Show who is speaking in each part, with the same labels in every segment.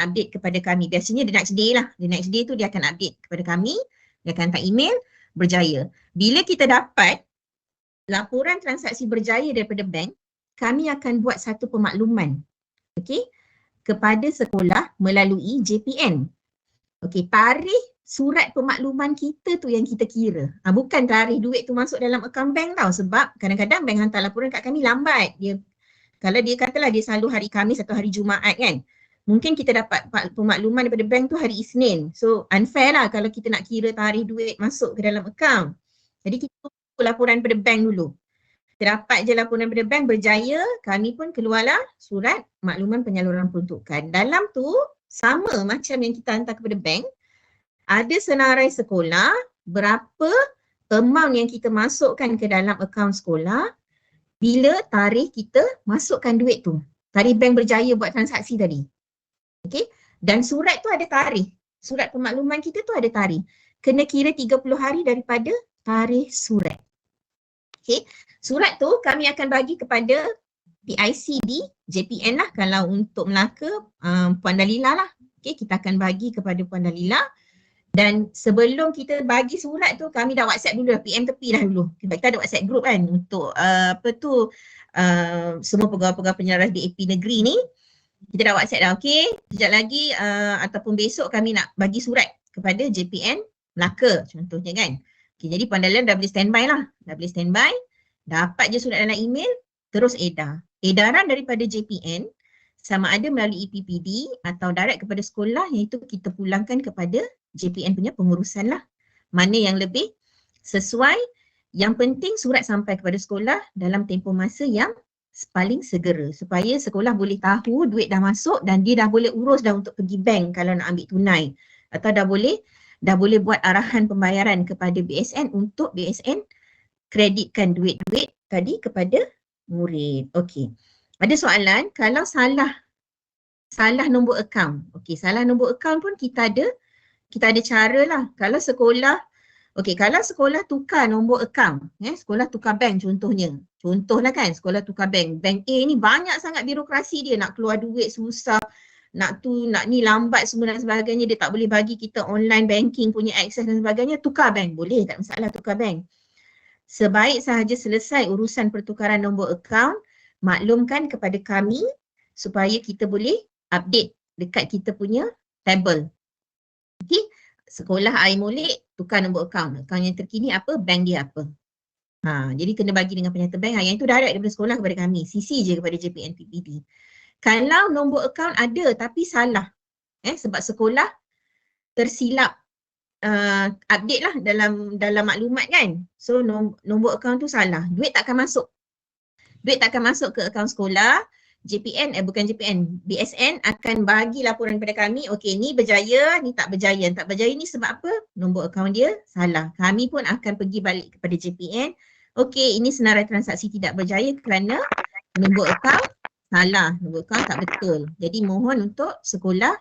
Speaker 1: update kepada kami. Biasanya the next day lah. The next day tu dia akan update kepada kami. Dia akan hantar email, berjaya. Bila kita dapat laporan transaksi berjaya daripada bank, kami akan buat satu pemakluman, okey, kepada sekolah melalui JPN. Okey, tarikh surat pemakluman kita tu yang kita kira. Bukan tarikh duit tu masuk dalam akaun bank tau, sebab kadang-kadang bank hantar laporan kat kami lambat. Kalau dia katalah dia selalu hari Khamis atau hari Jumaat kan, mungkin kita dapat pemakluman daripada bank tu hari Isnin. So unfair lah kalau kita nak kira tarikh duit masuk ke dalam akaun. Jadi kita tunggu laporan daripada bank dulu. Kita dapat je laporan daripada bank berjaya, kami pun keluarlah surat makluman penyaluran peruntukan. Dalam tu sama macam yang kita hantar kepada bank, ada senarai sekolah, berapa amount yang kita masukkan ke dalam akaun sekolah bila tarikh kita masukkan duit tu. Tarikh bank berjaya buat transaksi tadi. Okey? Dan surat tu ada tarikh. Surat pemakluman kita tu ada tarikh. Kena kira 30 hari daripada tarikh surat. Okey? Surat tu kami akan bagi kepada PIC di JPN lah. Kalau untuk Melaka, Puan Dalila lah. Okey, kita akan bagi kepada Puan Dalila. Dan sebelum kita bagi surat tu, kami dah WhatsApp dulu dah, PM tepi dah dulu. Kita ada WhatsApp group kan untuk semua pegawai-pegawai penyelaras DAP negeri ni. Kita dah WhatsApp dah, okey. Sekejap lagi ataupun besok kami nak bagi surat kepada JPN Melaka contohnya kan. Okay, jadi Puan Dalila dah boleh standby lah. Dah boleh standby. Dapat je surat dalam email, terus edar. Edaran daripada JPN sama ada melalui EPPD atau direct kepada sekolah, iaitu kita pulangkan kepada JPN punya pengurusan lah. Mana yang lebih sesuai, yang penting surat sampai kepada sekolah dalam tempoh masa yang paling segera supaya sekolah boleh tahu duit dah masuk dan dia dah boleh urus dah untuk pergi bank kalau nak ambil tunai, atau dah boleh buat arahan pembayaran kepada BSN untuk BSN kreditkan duit-duit tadi kepada murid. Okey. Ada soalan, kalau salah nombor akaun. Okey, salah nombor akaun pun kita ada cara lah. Kalau sekolah tukar nombor akaun, sekolah tukar bank contohnya. Contohlah kan, sekolah tukar bank. Bank A ni banyak sangat birokrasi dia, nak keluar duit susah, nak ni lambat semua dan sebagainya, dia tak boleh bagi kita online banking punya akses dan sebagainya. Tukar bank, boleh, tak masalah tukar bank. Sebaik sahaja selesai urusan pertukaran nombor akaun, maklumkan kepada kami supaya kita boleh update dekat kita punya table. Okey, sekolah air molek, tukar nombor akaun. Akaun yang terkini apa, bank dia apa. Jadi kena bagi dengan penyata bank. Yang itu direct daripada sekolah kepada kami. CC je kepada JPN PPD. Kalau nombor akaun ada tapi salah, sebab sekolah tersilap update lah dalam maklumat kan. So nombor akaun tu salah. Duit takkan masuk. Duit takkan masuk ke akaun sekolah. BSN akan bagi laporan kepada kami, okey ni berjaya, ni tak berjaya. Tak berjaya ni sebab apa? Nombor akaun dia salah. Kami pun akan pergi balik kepada JPN. Okey, ini senarai transaksi tidak berjaya kerana nombor akaun salah. Nombor akaun tak betul. Jadi mohon untuk sekolah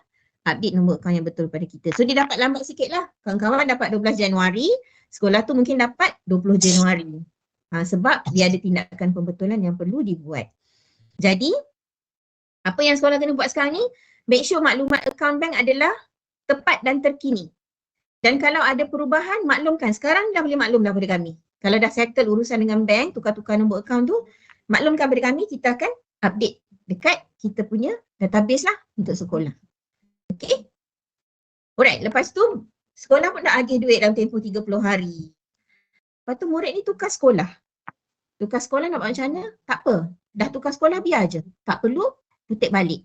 Speaker 1: update nombor akaun yang betul pada kita. So dia dapat lambat sikit lah. Kawan-kawan dapat 12 Januari, sekolah tu mungkin dapat 20 Januari. Sebab dia ada tindakan pembetulan yang perlu dibuat. Jadi, apa yang sekolah kena buat sekarang ni, make sure maklumat akaun bank adalah tepat dan terkini. Dan kalau ada perubahan, maklumkan. Sekarang dah boleh maklum dah kepada kami. Kalau dah settle urusan dengan bank, tukar-tukar nombor akaun tu, maklumkan kepada kami, kita akan update dekat kita punya database lah untuk sekolah. Okay. Alright, lepas tu sekolah pun dah agih duit dalam tempoh 30 hari. Lepas tu murid ni tukar sekolah. Tukar sekolah nak buat macam mana? Tak apa. Dah tukar sekolah biar je. Tak perlu kutip balik.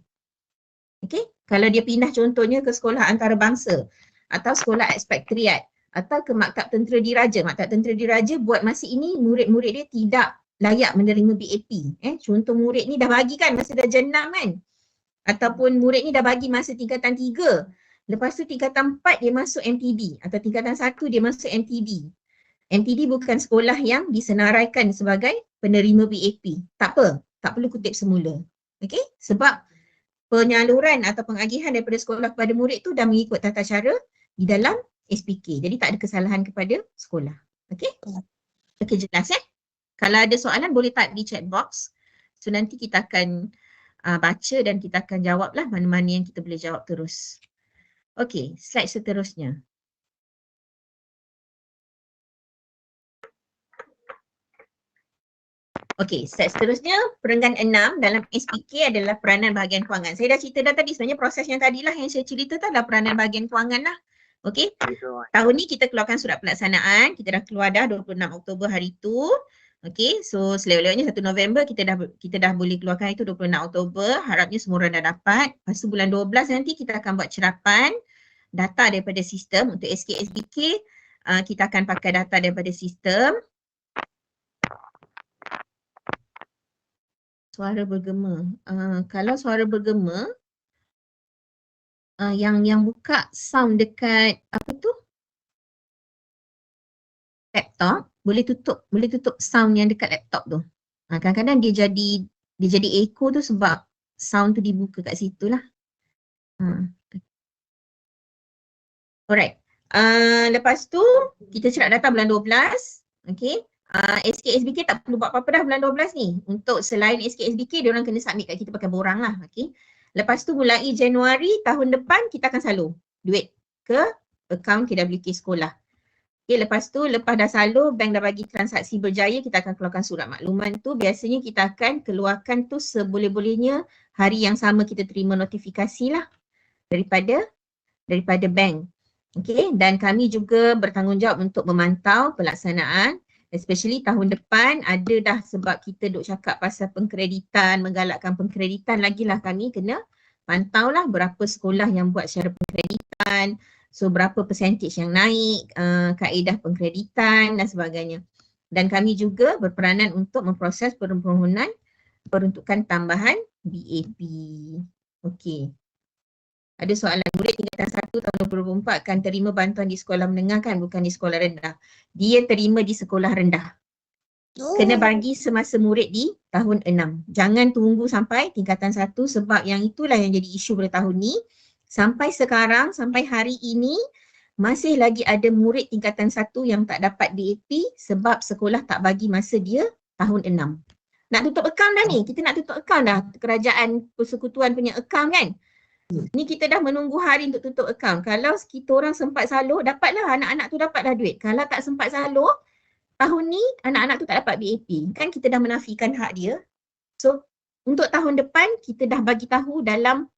Speaker 1: Okay. Kalau dia pindah contohnya ke sekolah antarabangsa atau sekolah ekspatriat atau ke Maktab Tentera Diraja. Maktab Tentera Diraja buat masa ini murid-murid dia tidak layak menerima BAP. Contoh murid ni dah bagi kan masa darjah 6 kan. Ataupun murid ni dah bagi masa tingkatan 3. Lepas tu tingkatan 4 dia masuk MTD atau tingkatan 1 dia masuk MTD. MTD bukan sekolah yang disenaraikan sebagai penerima BAP. Tak apa, tak perlu kutip semula. Okey? Sebab penyaluran atau pengagihan daripada sekolah kepada murid tu dah mengikut tata cara di dalam SPK. Jadi tak ada kesalahan kepada sekolah. Okey? Okey, jelas Kalau ada soalan boleh type di chat box. So nanti kita akan baca dan kita akan jawablah mana-mana yang kita boleh jawab terus. Okey, slide seterusnya. Okey, slide seterusnya, perenggan 6 dalam SPK adalah peranan bahagian kewangan. Saya dah cerita dah tadi, sebenarnya proses yang tadilah yang saya cerita tu adalah peranan bahagian kewangan lah. Okey, tahun ni kita keluarkan surat pelaksanaan, kita dah keluar dah 26 Oktober hari tu. Okey, so selewat-lewatnya 1 November kita dah boleh keluarkan itu 26 Oktober, harapnya semua orang dah dapat. Lepas tu bulan 12 nanti kita akan buat cerapan data daripada sistem untuk SK-SBK, kita akan pakai data daripada sistem. Suara bergema. Kalau suara bergema, yang buka sound dekat apa tu? Laptop, boleh tutup sound yang dekat laptop tu. Kadang-kadang dia jadi echo tu sebab sound tu dibuka kat situ lah. Alright. Lepas tu kita cerap data bulan 12. Okay. SK-SBK tak perlu buat apa-apa dah bulan 12 ni. Untuk selain SK-SBK, diorang kena submit kat kita pakai borang lah. Okay. Lepas tu mulai Januari tahun depan kita akan salur duit ke akaun KWK sekolah. Okay, lepas tu lepas dah salur, bank dah bagi transaksi berjaya, kita akan keluarkan surat makluman tu. Biasanya kita akan keluarkan tu seboleh-bolehnya hari yang sama kita terima notifikasi lah daripada bank. Okay, dan kami juga bertanggungjawab untuk memantau pelaksanaan, especially tahun depan ada dah sebab kita duk cakap pasal pengkreditan, menggalakkan pengkreditan, lagilah kami kena pantau lah berapa sekolah yang buat secara pengkreditan, so berapa percentage yang naik, kaedah pengkreditan dan sebagainya. Dan kami juga berperanan untuk memproses permohonan peruntukan tambahan BAP. Okey. Ada soalan, murid tingkatan 1 tahun 2024 akan terima bantuan di sekolah menengah kan, bukan di sekolah rendah. Dia terima di sekolah rendah. Kena bagi semasa murid di tahun 6. Jangan tunggu sampai tingkatan 1 sebab yang itulah yang jadi isu pada tahun ni. Sampai sekarang, sampai hari ini, masih lagi ada murid tingkatan 1 yang tak dapat BAP sebab sekolah tak bagi masa dia tahun 6. Nak tutup akaun dah ni, kita nak tutup akaun dah. Kerajaan Persekutuan punya akaun kan. Ni kita dah menunggu hari untuk tutup akaun. Kalau kita orang sempat salur, dapatlah anak-anak tu dapat dah duit. Kalau tak sempat salur, tahun ni anak-anak tu tak dapat BAP. Kan kita dah menafikan hak dia. So, untuk tahun depan kita dah bagi tahu dalam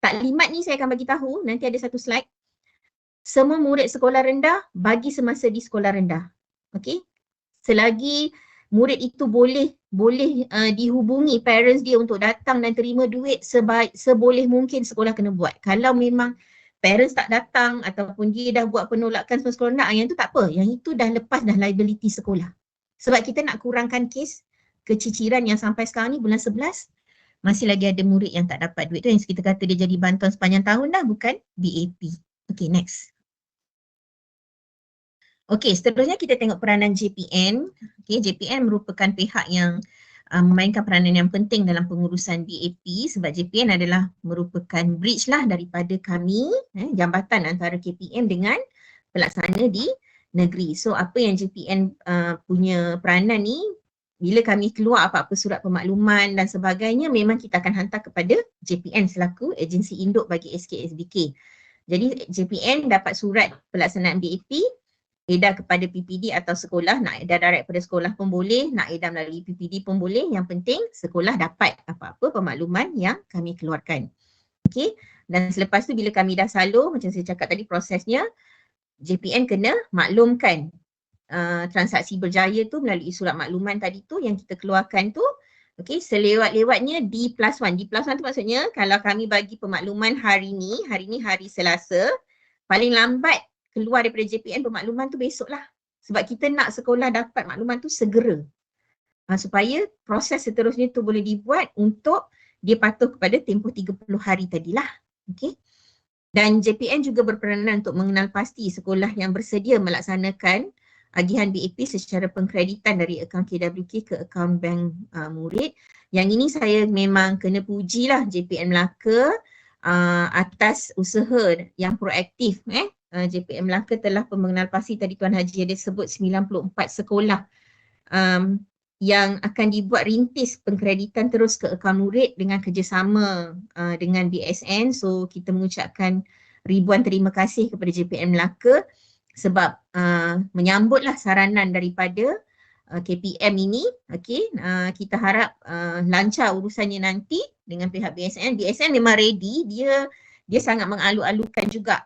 Speaker 1: taklimat ni, saya akan bagi tahu, nanti ada satu slide. Semua murid sekolah rendah bagi semasa di sekolah rendah. Okey? Selagi murid itu boleh dihubungi parents dia untuk datang dan terima duit seboleh mungkin sekolah kena buat. Kalau memang parents tak datang ataupun dia dah buat penolakan semua sekolah rendah, yang tu tak apa. Yang itu dah lepas dah liability sekolah. Sebab kita nak kurangkan kes keciciran yang sampai sekarang ni bulan 11 masih lagi ada murid yang tak dapat duit tu, yang kita kata dia jadi bantuan sepanjang tahun dah, bukan BAP. Okay, next. Okey, seterusnya kita tengok peranan JPN. Okey, JPN merupakan pihak yang memainkan peranan yang penting dalam pengurusan BAP sebab JPN adalah merupakan bridge lah daripada kami, jambatan antara KPM dengan pelaksana di negeri. So apa yang JPN punya peranan ni, bila kami keluar apa-apa surat pemakluman dan sebagainya, memang kita akan hantar kepada JPN selaku agensi induk bagi SK-SBK. Jadi JPN dapat surat pelaksanaan BAP, edar kepada PPD atau sekolah, nak edar direct pada sekolah pun boleh, nak edar melalui PPD pun boleh, yang penting sekolah dapat apa-apa pemakluman yang kami keluarkan. Okey, dan selepas tu bila kami dah salur, macam saya cakap tadi prosesnya, JPN kena maklumkan transaksi berjaya tu melalui surat makluman tadi tu yang kita keluarkan tu. Okey, selewat-lewatnya D+1. D+1 tu maksudnya kalau kami bagi pemakluman hari ni hari Selasa, paling lambat keluar daripada JPN pemakluman tu besok lah. Sebab kita nak sekolah dapat makluman tu segera. Supaya proses seterusnya tu boleh dibuat untuk dia patuh kepada tempoh 30 hari tadilah. Okay. Dan JPN juga berperanan untuk mengenal pasti sekolah yang bersedia melaksanakan agihan BAP secara pengkreditan dari akaun KWK ke akaun bank murid. Yang ini saya memang kena pujilah JPN Melaka atas usaha yang proaktif. JPM Melaka telah mengenal pasti, tadi Tuan Haji ada sebut 94 sekolah yang akan dibuat rintis pengkreditan terus ke akaun murid dengan kerjasama dengan BSN. So kita mengucapkan ribuan terima kasih kepada JPN Melaka sebab menyambutlah saranan daripada KPM ini. Okay, kita harap lancar urusannya nanti dengan pihak BSN. BSN memang ready, dia sangat mengalu-alukan juga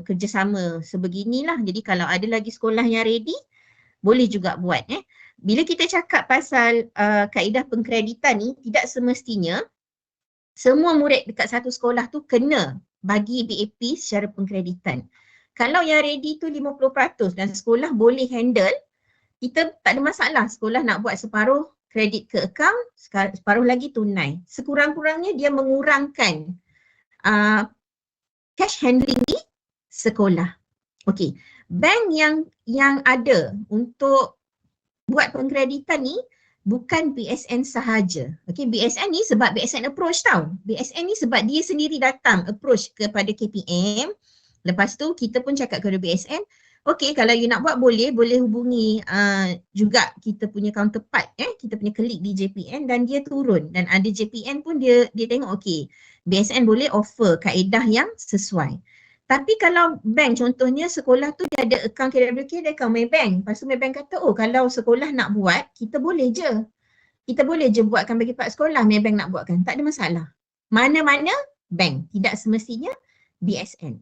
Speaker 1: kerjasama sebeginilah. Jadi kalau ada lagi sekolah yang ready, boleh juga buat. Bila kita cakap pasal kaedah pengkreditan ni, tidak semestinya semua murid dekat satu sekolah tu kena bagi BAP secara pengkreditan. Kalau yang ready tu 50% dan sekolah boleh handle, kita tak ada masalah. Sekolah nak buat separuh kredit ke akaun, separuh lagi tunai. Sekurang-kurangnya dia mengurangkan cash handling di sekolah. Okey, bank yang ada untuk buat pengkreditan ni bukan BSN sahaja. Okey, BSN ni sebab BSN approach tau. BSN ni sebab dia sendiri datang approach kepada KPM. Lepas tu kita pun cakap kepada BSN, okey kalau you nak buat boleh hubungi juga kita punya counterpart, kita punya colleague di JPN dan dia turun. Dan ada JPN pun dia tengok okey, BSN boleh offer kaedah yang sesuai. Tapi kalau bank contohnya sekolah tu dia ada akaun KWK, dia akaun Maybank. Lepas tu Maybank kata, oh kalau sekolah nak buat, kita boleh je. Kita boleh je buatkan bagi pihak sekolah, Maybank nak buatkan. Tak ada masalah. Mana-mana bank, tidak semestinya BSN.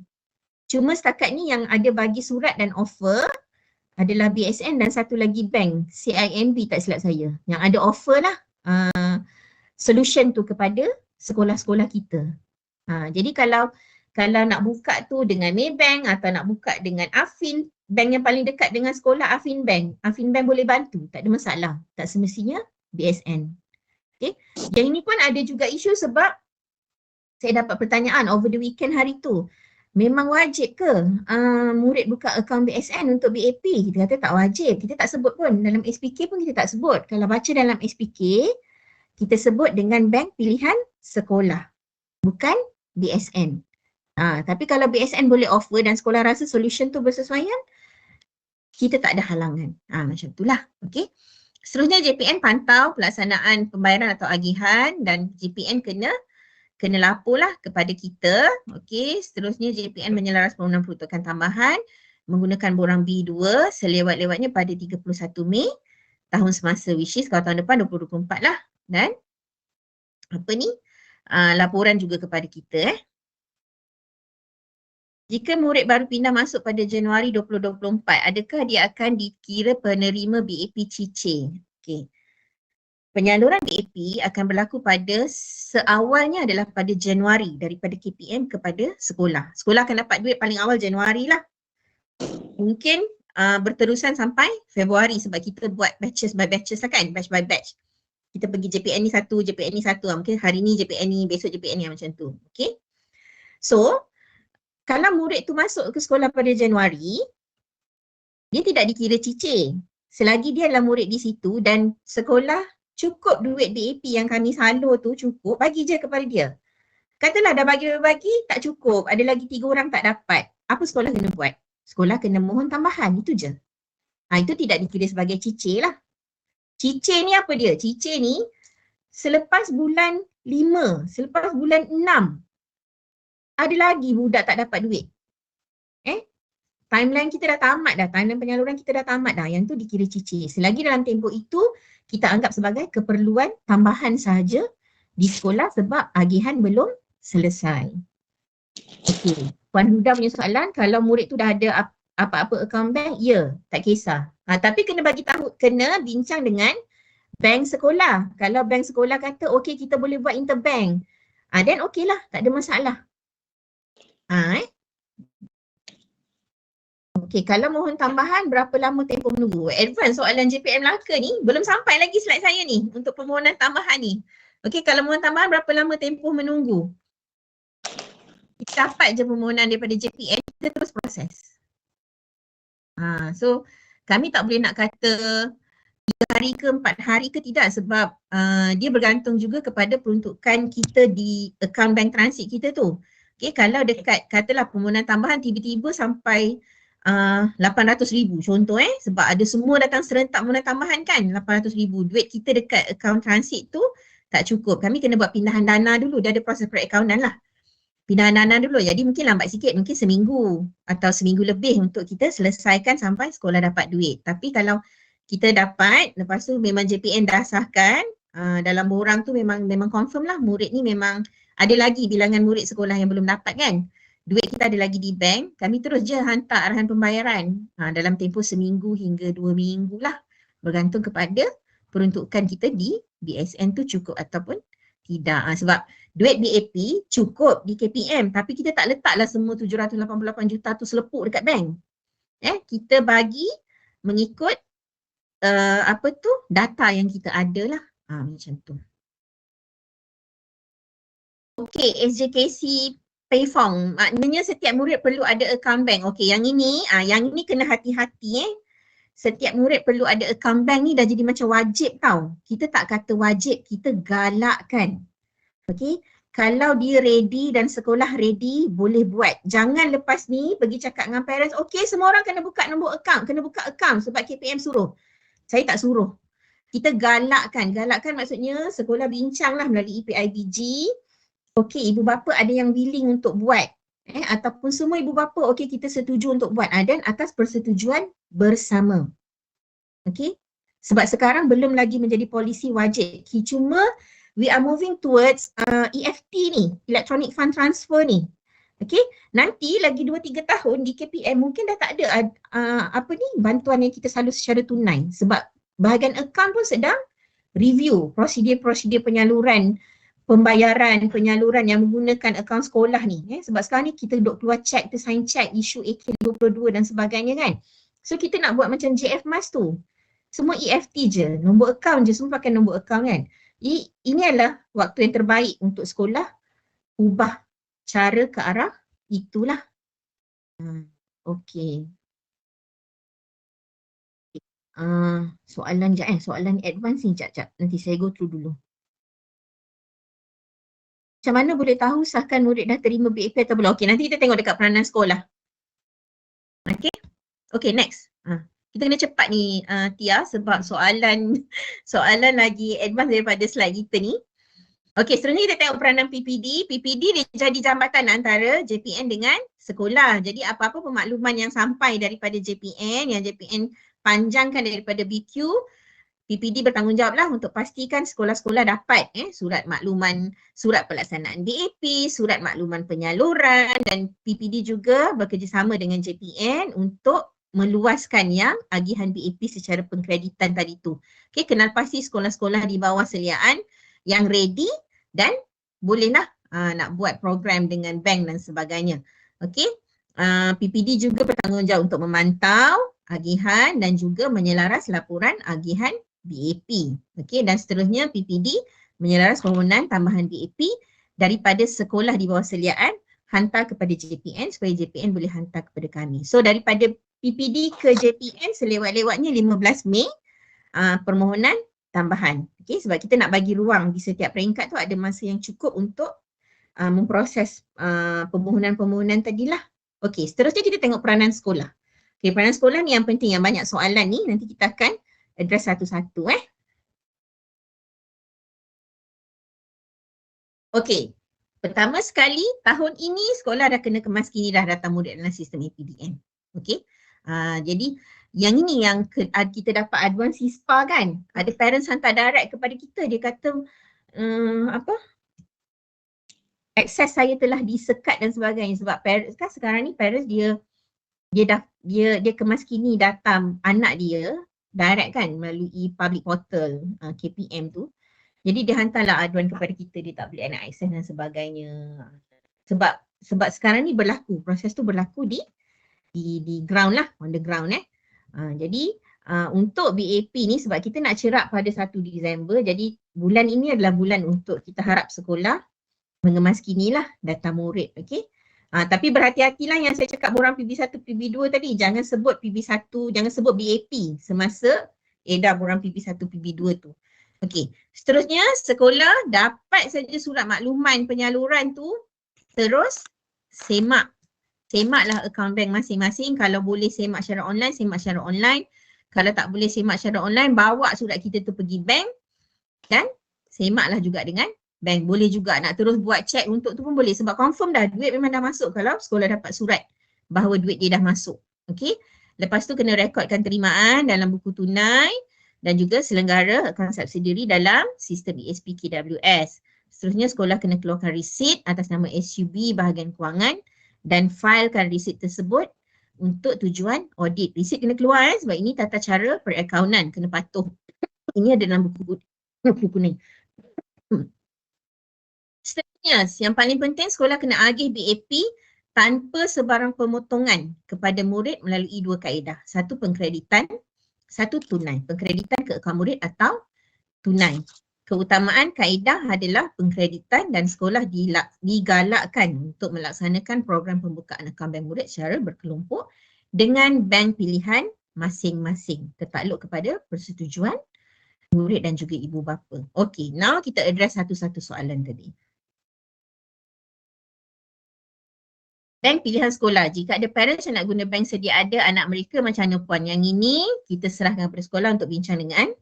Speaker 1: Cuma setakat ni yang ada bagi surat dan offer adalah BSN dan satu lagi bank, CIMB tak silap saya. Yang ada offer lah solution tu kepada sekolah-sekolah kita. Jadi kalau nak buka tu dengan Maybank atau nak buka dengan Afin, bank yang paling dekat dengan sekolah Afin Bank. Afin Bank boleh bantu, tak ada masalah. Tak semestinya BSN. Okay. Yang ini pun ada juga isu sebab saya dapat pertanyaan over the weekend hari tu. Memang wajib ke murid buka akaun BSN untuk BAP? Kita kata tak wajib. Kita tak sebut pun. Dalam SPK pun kita tak sebut. Kalau baca dalam SPK, kita sebut dengan bank pilihan sekolah. Bukan BSN. Tapi kalau BSN boleh offer dan sekolah rasa solution tu bersesuaian, kita tak ada halangan. Macam itulah. Okay. Seterusnya JPN pantau pelaksanaan pembayaran atau agihan dan JPN kena laporlah kepada kita. Okay. Seterusnya JPN menyelaras penggunaan peruntukan tambahan menggunakan borang B2 selewat-lewatnya pada 31 Mei tahun semasa, which is kalau tahun depan 2024 lah. Dan laporan juga kepada kita. Jika murid baru pindah masuk pada Januari 2024, adakah dia akan dikira penerima BAP cicir? Okay. Penyaluran BAP akan berlaku pada seawalnya adalah pada Januari daripada KPM kepada sekolah. Sekolah akan dapat duit paling awal Januari lah. Mungkin berterusan sampai Februari sebab kita buat batches by batches lah kan, batch by batch. Kita pergi JPN ni satu, JPN ni satu. Mungkin hari ni JPN ni, besok JPN ni macam tu. Okay. So, kalau murid tu masuk ke sekolah pada Januari, dia tidak dikira cicir. Selagi dia adalah murid di situ dan sekolah cukup duit BAP yang kami salur tu cukup, bagi je kepada dia. Katalah dah bagi-bagi, tak cukup. Ada lagi 3 orang tak dapat. Apa sekolah kena buat? Sekolah kena mohon tambahan, itu je. Itu tidak dikira sebagai cicir lah. Cicir ni apa dia? Cicir ni selepas bulan 5, selepas bulan 6, ada lagi budak tak dapat duit. Timeline kita dah tamat dah. Timeline penyaluran kita dah tamat dah. Yang tu dikira cicir. Selagi dalam tempoh itu, kita anggap sebagai keperluan tambahan sahaja di sekolah sebab agihan belum selesai. Okey. Puan Huda punya soalan, kalau murid tu dah ada apa-apa akaun bank, ya, tak kisah. Tapi kena bagi tahu, kena bincang dengan bank sekolah. Kalau bank sekolah kata, okey kita boleh buat interbank. Then okey lah, tak ada masalah. Okey, kalau mohon tambahan berapa lama tempoh menunggu? Advance soalan JPM Melaka ni, belum sampai lagi slide saya ni untuk permohonan tambahan ni. Okey, kalau mohon tambahan berapa lama tempoh menunggu? Kita dapat je permohonan daripada JPM, kita terus proses. So kami tak boleh nak kata 3 hari ke 4 hari ke tidak sebab dia bergantung juga kepada peruntukan kita di akaun bank transit kita tu. Okay, kalau dekat katalah permohonan tambahan tiba-tiba sampai 800,000 contoh sebab ada semua datang serentak mula tambahan kan 800,000 duit kita dekat akaun transit tu tak cukup. Kami kena buat pindahan dana dulu, dia ada proses perakaunan lah. Pindahan dana dulu, jadi mungkin lambat sikit, mungkin seminggu atau seminggu lebih untuk kita selesaikan sampai sekolah dapat duit. Tapi kalau kita dapat, lepas tu memang JPN dah sahkan, dalam borang tu memang confirm lah murid ni memang ada lagi bilangan murid sekolah yang belum dapat kan. Duit kita ada lagi di bank, kami terus je hantar arahan pembayaran dalam tempoh seminggu hingga 2 minggu lah. Bergantung kepada peruntukan kita di BSN tu cukup ataupun tidak. Sebab duit BAP cukup di KPM tapi kita tak letaklah semua 788 juta tu selepuk dekat bank. Kita bagi mengikut data yang kita ada lah. Macam tu. Okey, SJKC Payphone. Maknanya setiap murid perlu ada account bank. Okey, yang ini kena hati-hati Setiap murid perlu ada account bank ni dah jadi macam wajib tau. Kita tak kata wajib, kita galakkan. Okey, kalau dia ready dan sekolah ready, boleh buat. Jangan lepas ni pergi cakap dengan parents, okey semua orang kena buka nombor account, kena buka account sebab KPM suruh. Saya tak suruh. Kita galakkan. Galakkan maksudnya sekolah bincanglah melalui PIBG. Okey, ibu bapa ada yang willing untuk buat. Ataupun semua ibu bapa, okey kita setuju untuk buat. Dan atas persetujuan bersama. Okey? Sebab sekarang belum lagi menjadi polisi wajib. Cuma we are moving towards EFT ni, Electronic Fund Transfer ni. Okey, nanti lagi 2-3 tahun di KPM mungkin dah tak ada bantuan yang kita salur secara tunai sebab bahagian akaun pun sedang review prosedur-prosedur penyaluran penyaluran yang menggunakan akaun sekolah ni. Sebab sekarang ni kita duk keluar cek, kita sign cek, isu AK22 dan sebagainya kan. So kita nak buat macam JF-MAS tu. Semua EFT je, nombor akaun je, semua pakai nombor akaun kan. Ini adalah waktu yang terbaik untuk sekolah ubah cara ke arah itulah. Okey. Soalan sekejap soalan advance ni sekejap. Nanti saya go through dulu. Macam mana boleh tahu sahkan murid dah terima BAP atau belum? Okey, nanti kita tengok dekat peranan sekolah. Okey, next. Kita kena cepat ni Tia sebab soalan lagi advance daripada slide kita ni. Okey, seterusnya kita tengok peranan PPD. PPD dia jadi jambatan antara JPN dengan sekolah. Jadi apa-apa pemakluman yang sampai daripada JPN, yang JPN panjangkan daripada BQ, PPD bertanggungjawablah untuk pastikan sekolah-sekolah dapat surat makluman, surat pelaksanaan DAP, surat makluman penyaluran dan PPD juga bekerjasama dengan JPN untuk meluaskan yang agihan BAP secara pengkreditan tadi tu. Okey, kenal pasti sekolah-sekolah di bawah seliaan yang ready dan bolehlah nak buat program dengan bank dan sebagainya. Okey, PPD juga bertanggungjawab untuk memantau agihan dan juga menyelaras laporan agihan BAP. Okey, dan seterusnya PPD menyelaras permohonan tambahan BAP daripada sekolah di bawah seliaan hantar kepada JPN supaya JPN boleh hantar kepada kami. So daripada PPD ke JPN selewat-lewatnya 15 Mei permohonan tambahan. Okey, sebab kita nak bagi ruang di setiap peringkat tu ada masa yang cukup untuk memproses permohonan-permohonan tadilah. Okey, seterusnya kita tengok peranan sekolah. Okey, peranan sekolah ni yang penting, yang banyak soalan ni nanti kita akan address satu-satu Okey, pertama sekali tahun ini sekolah dah kena kemaskini dah data murid dalam sistem APDN. Okey, jadi yang ini yang kita dapat aduan SISPA kan. Ada parents hantar direct kepada kita, dia kata akses saya telah disekat dan sebagainya sebab parents kan sekarang ni parents dia kemaskini data anak dia direct kan melalui public portal KPM tu. Jadi dia hantarlah aduan kepada kita, dia tak boleh nak akses dan sebagainya. Sebab sekarang ni proses tu berlaku di ground lah, on the ground Jadi untuk BAP ni sebab kita nak cerak pada 1 Disember, jadi bulan ini adalah bulan untuk kita harap sekolah mengemaskinilah data murid. Okey. Tapi berhati-hatilah yang saya cakap borang PB1, PB2 tadi, jangan sebut PB1, jangan sebut BAP semasa edar borang PB1, PB2 tu. Okey, seterusnya sekolah dapat saja surat makluman penyaluran tu terus semak Semaklah akaun bank masing-masing. Kalau boleh semak secara online, semak secara online. Kalau tak boleh semak secara online, bawa surat kita tu pergi bank dan semaklah juga dengan bank. Boleh juga nak terus buat check untuk tu pun boleh sebab confirm dah duit memang dah masuk kalau sekolah dapat surat bahawa duit dia dah masuk. Okey. Lepas tu kena rekodkan terimaan dalam buku tunai dan juga selenggara akaun subsidiary dalam sistem ESP-KWS. Seterusnya sekolah kena keluarkan resit atas nama SUB bahagian kewangan dan filekan resit tersebut untuk tujuan audit. Resit kena keluar sebab ini tata cara perakaunan, kena patuh. Ini ada dalam buku kuning. Seterusnya, yang paling penting sekolah kena agih BAP tanpa sebarang pemotongan kepada murid melalui dua kaedah. Satu pengkreditan, satu tunai. Pengkreditan ke akaun murid atau tunai. Keutamaan kaedah adalah pengkreditan dan sekolah digalakkan untuk melaksanakan program pembukaan akaun bank murid secara berkelompok dengan bank pilihan masing-masing tertakluk kepada persetujuan murid dan juga ibu bapa. Okay, now kita address satu-satu soalan tadi. Bank pilihan sekolah. Jika ada parents yang nak guna bank sedia ada anak mereka macam mana puan? Yang ini kita serahkan kepada sekolah untuk bincang dengan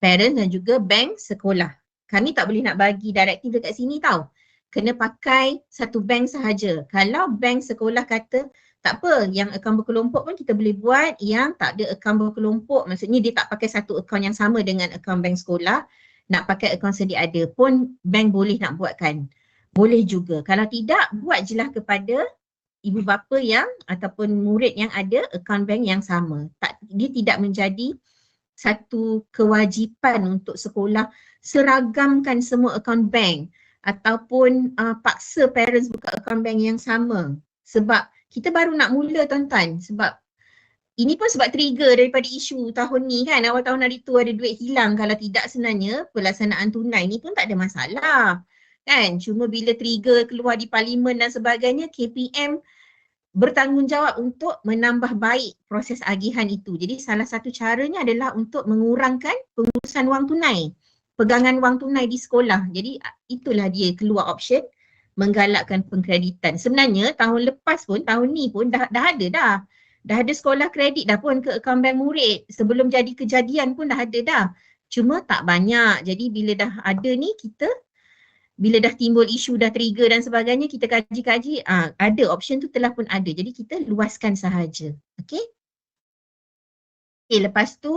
Speaker 1: parents dan juga bank sekolah. Kami tak boleh nak bagi direktif dekat sini tau. Kena pakai satu bank sahaja. Kalau bank sekolah kata tak apa, yang akaun berkelompok pun kita boleh buat, yang tak ada akaun berkelompok, maksudnya dia tak pakai satu akaun yang sama dengan akaun bank sekolah, nak pakai akaun sedia ada pun bank boleh nak buatkan. Boleh juga. Kalau tidak, buat je lah kepada ibu bapa yang ataupun murid yang ada akaun bank yang sama. Dia tidak menjadi satu kewajipan untuk sekolah seragamkan semua akaun bank ataupun paksa parents buka akaun bank yang sama. Sebab kita baru nak mula tuan-tuan. Sebab ini pun sebab trigger daripada isu tahun ni kan. Awal tahun hari tu ada duit hilang. Kalau tidak sebenarnya pelaksanaan tunai ni pun tak ada masalah. Kan? Cuma bila trigger keluar di parlimen dan sebagainya, KPM bertanggungjawab untuk menambah baik proses agihan itu. Jadi salah satu caranya adalah untuk mengurangkan pengurusan wang tunai, pegangan wang tunai di sekolah. Jadi itulah dia keluar option menggalakkan pengkreditan. Sebenarnya tahun lepas pun, tahun ni pun dah ada dah. Dah ada sekolah kredit dah pun ke akaun bank murid. Sebelum jadi kejadian pun dah ada dah. Cuma tak banyak. Jadi bila dah ada ni kita bila dah timbul isu, dah trigger dan sebagainya, kita kaji-kaji, ada option tu telah pun ada. Jadi kita luaskan sahaja. Okay? Okay, lepas tu,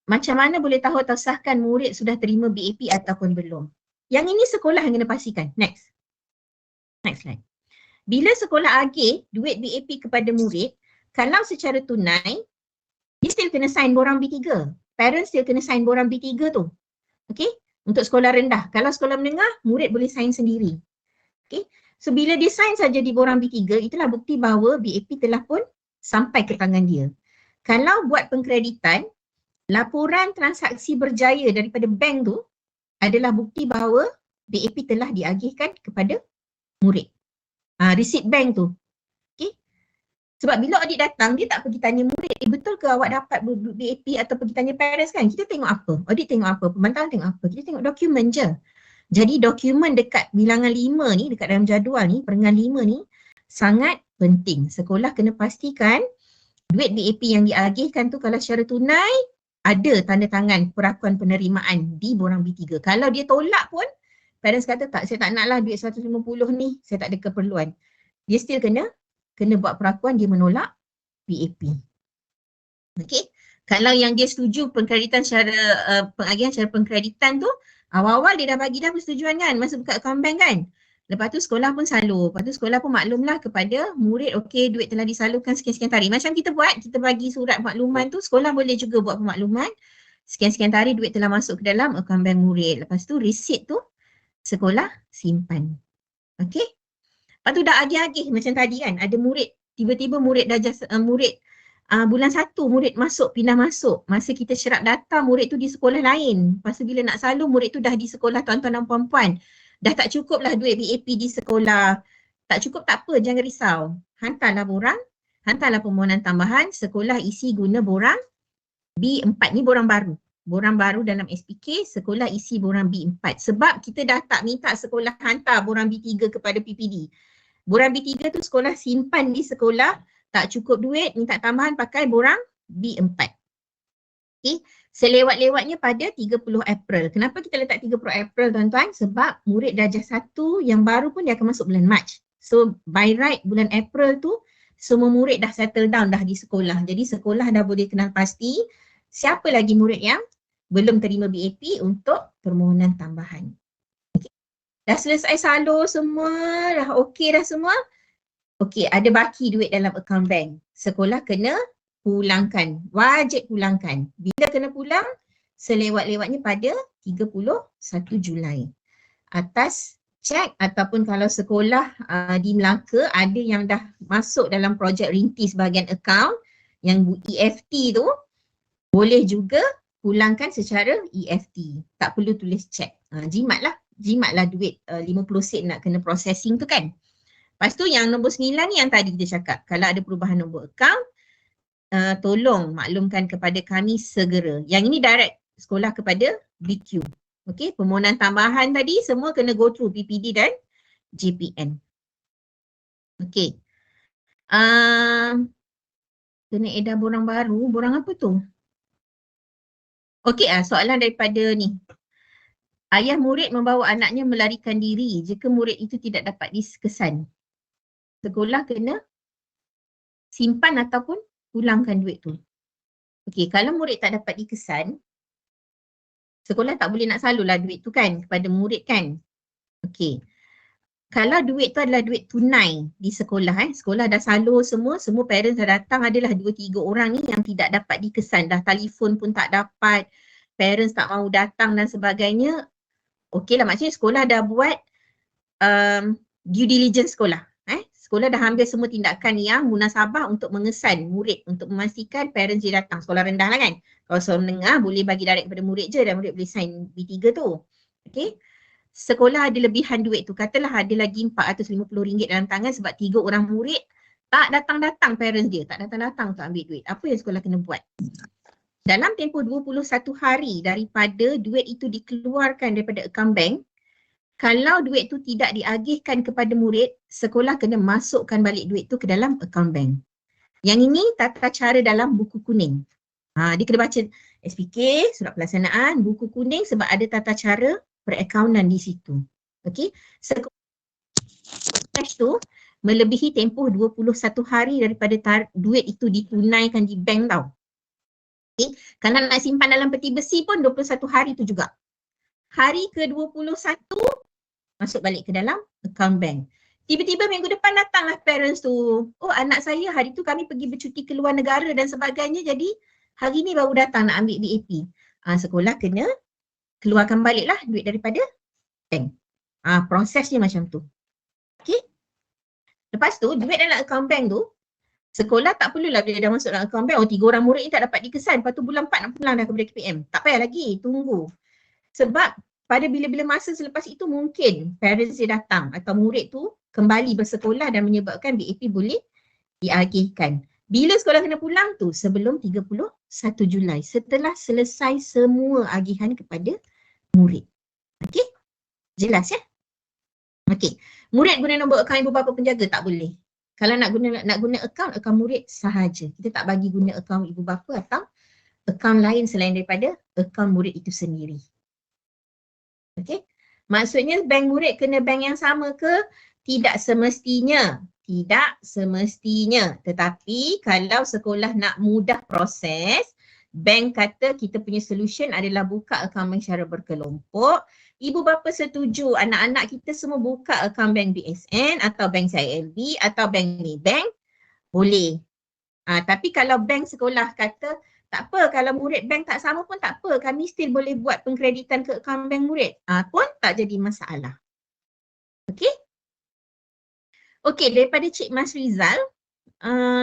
Speaker 1: macam mana boleh tahu atau sahkan murid sudah terima BAP ataupun belum? Yang ini sekolah yang kena pastikan. Next. Next slide. Bila sekolah agih duit BAP kepada murid, kalau secara tunai, dia still kena sign borang B3. Parents still kena sign borang B3 tu. Okay? Untuk sekolah rendah. Kalau sekolah menengah, murid boleh sign sendiri. Okay. So bila dia sign saja di borang B3, itulah bukti bahawa BAP telah pun sampai ke tangan dia. Kalau buat pengkreditan, laporan transaksi berjaya daripada bank tu adalah bukti bahawa BAP telah diagihkan kepada murid. Receipt bank tu. Okay. Sebab bila audit datang, dia tak pergi tanya murid, betul ke awak dapat BAP atau pergi tanya parents kan? Kita tengok apa? Audit tengok apa? Pemantauan tengok apa? Kita tengok dokumen je. Jadi dokumen dekat bilangan 5 ni, dekat dalam jadual ni, peringatan 5 ni, sangat penting. Sekolah kena pastikan duit BAP yang diagihkan tu kalau secara tunai, ada tanda tangan perakuan penerimaan di borang B3. Kalau dia tolak pun, parents kata tak, saya tak nak lah duit 150 ni, saya tak ada keperluan. Dia still kena buat perakuan, dia menolak BAP. Okay. Kalau yang dia setuju pengkreditan secara pengagihan secara pengkreditan tu, awal-awal dia dah bagi dah persetujuan kan, masa buka akaun bank kan. Lepas tu sekolah pun salur. Lepas tu sekolah pun maklumlah kepada murid, okey duit telah disalurkan sekian-sekian tarikh. Macam kita buat, kita bagi surat makluman tu, sekolah boleh juga buat pemakluman. Sekian-sekian tarikh duit telah masuk ke dalam akaun bank murid. Lepas tu resit tu sekolah simpan. Okey. Lepas tu dah agih-agih macam tadi kan, ada murid, tiba-tiba murid dah bulan 1 murid pindah masuk. Masa kita serap data murid tu di sekolah lain. Lepas tu bila nak salur murid tu dah di sekolah tuan-tuan dan puan-puan. Dah tak cukup lah duit BAP di sekolah. Tak cukup tak apa, jangan risau. Hantarlah borang, hantarlah permohonan tambahan, sekolah isi guna borang B4 ni borang baru. Borang baru dalam SPK, sekolah isi borang B4. Sebab kita dah tak minta sekolah hantar borang B3 kepada PPD. Borang B3 tu sekolah simpan di sekolah, tak cukup duit, minta tambahan pakai borang B4. Okay. Selewat-lewatnya pada 30 April. Kenapa kita letak 30 April tuan-tuan? Sebab murid darjah 1 yang baru pun dia akan masuk bulan Mac. So by right bulan April tu semua murid dah settle down dah di sekolah. Jadi sekolah dah boleh kenal pasti siapa lagi murid yang belum terima BAP untuk permohonan tambahan. Okay. Dah selesai salur semua, dah okey dah semua. Okey, ada baki duit dalam akaun bank. Sekolah kena pulangkan, wajib pulangkan. Bila kena pulang? Selewat-lewatnya pada 31 Julai. Atas cek ataupun kalau sekolah di Melaka ada yang dah masuk dalam projek rintis bahagian akaun yang EFT tu, boleh juga pulangkan secara EFT. Tak perlu tulis cek. Jimatlah duit 50 sen nak kena processing tu kan. Lepas tu yang nombor 9 ni yang tadi kita cakap. Kalau ada perubahan nombor akaun, tolong maklumkan kepada kami segera. Yang ini direct sekolah kepada BQ. Okey, permohonan tambahan tadi semua kena go through PPD dan JPN. Okey. Kena edar borang baru. Borang apa tu? Okey, soalan daripada ni. Ayah murid membawa anaknya melarikan diri jika murid itu tidak dapat dikesan. Sekolah kena simpan ataupun pulangkan duit tu. Okey, kalau murid tak dapat dikesan, sekolah tak boleh nak salurlah duit tu kan kepada murid kan. Okey. Kalau duit tu adalah duit tunai di sekolah, sekolah dah salur semua parents dah datang, adalah 2-3 orang ni yang tidak dapat dikesan, dah telefon pun tak dapat, parents tak mahu datang dan sebagainya. Okey lah, maksudnya sekolah dah buat due diligence sekolah. Sekolah dah ambil semua tindakan yang munasabah untuk mengesan murid, untuk memastikan parents dia datang. Sekolah rendah lah kan. Kalau sekolah menengah boleh bagi direct kepada murid je dan murid boleh sign B3 tu. Okay. Sekolah ada lebihan duit tu. Katalah ada lagi RM450 dalam tangan sebab 3 orang murid tak datang-datang parents dia. Tak datang-datang untuk ambil duit. Apa yang sekolah kena buat? Dalam tempoh 21 hari daripada duit itu dikeluarkan daripada akaun bank, kalau duit tu tidak diagihkan kepada murid, sekolah kena masukkan balik duit tu ke dalam akaun bank. Yang ini tata cara dalam buku kuning. Dia kena baca SPK, surat pelaksanaan, buku kuning sebab ada tata cara perakaunan di situ. Okey. Sekolah tu melebihi tempoh 21 hari daripada duit itu ditunaikan di bank tau. Okay. Kalau nak simpan dalam peti besi pun 21 hari tu juga. Hari ke-21 masuk balik ke dalam akaun bank. Tiba-tiba minggu depan datanglah parents tu. Oh, anak saya hari tu kami pergi bercuti ke luar negara dan sebagainya, jadi hari ni baru datang nak ambil BAP. Sekolah kena keluarkan baliklah duit daripada bank. Prosesnya macam tu. Okay. Lepas tu, duit dalam akaun bank tu, sekolah tak perlulah bila dah masuk dalam akaun bank, 3 orang murid ni tak dapat dikesan, lepas tu bulan 4 nak pulang dah kepada KPM. Tak payah lagi, tunggu. Sebab pada bila-bila masa selepas itu mungkin parents dia datang atau murid tu kembali bersekolah dan menyebabkan BAP boleh diagihkan. Bila sekolah kena pulang tu? Sebelum 31 Julai. Setelah selesai semua agihan kepada murid. Okey? Jelas ya? Okey. Murid guna nombor akaun ibu bapa penjaga tak boleh. Kalau nak guna akaun murid sahaja. Kita tak bagi guna akaun ibu bapa atau akaun lain selain daripada akaun murid itu sendiri. Okey. Maksudnya bank murid kena bank yang sama ke? Tidak semestinya. Tidak semestinya. Tetapi kalau sekolah nak mudah proses, bank kata kita punya solution adalah buka akaun bank secara berkelompok. Ibu bapa setuju anak-anak kita semua buka akaun bank BSN atau bank CIMB atau bank Maybank, boleh. Tapi kalau bank sekolah kata tak apa, kalau murid bank tak sama pun tak apa, kami still boleh buat pengkreditan ke akaun bank murid. Pun tak jadi masalah. Okey? Okey, daripada Cik Mas Rizal,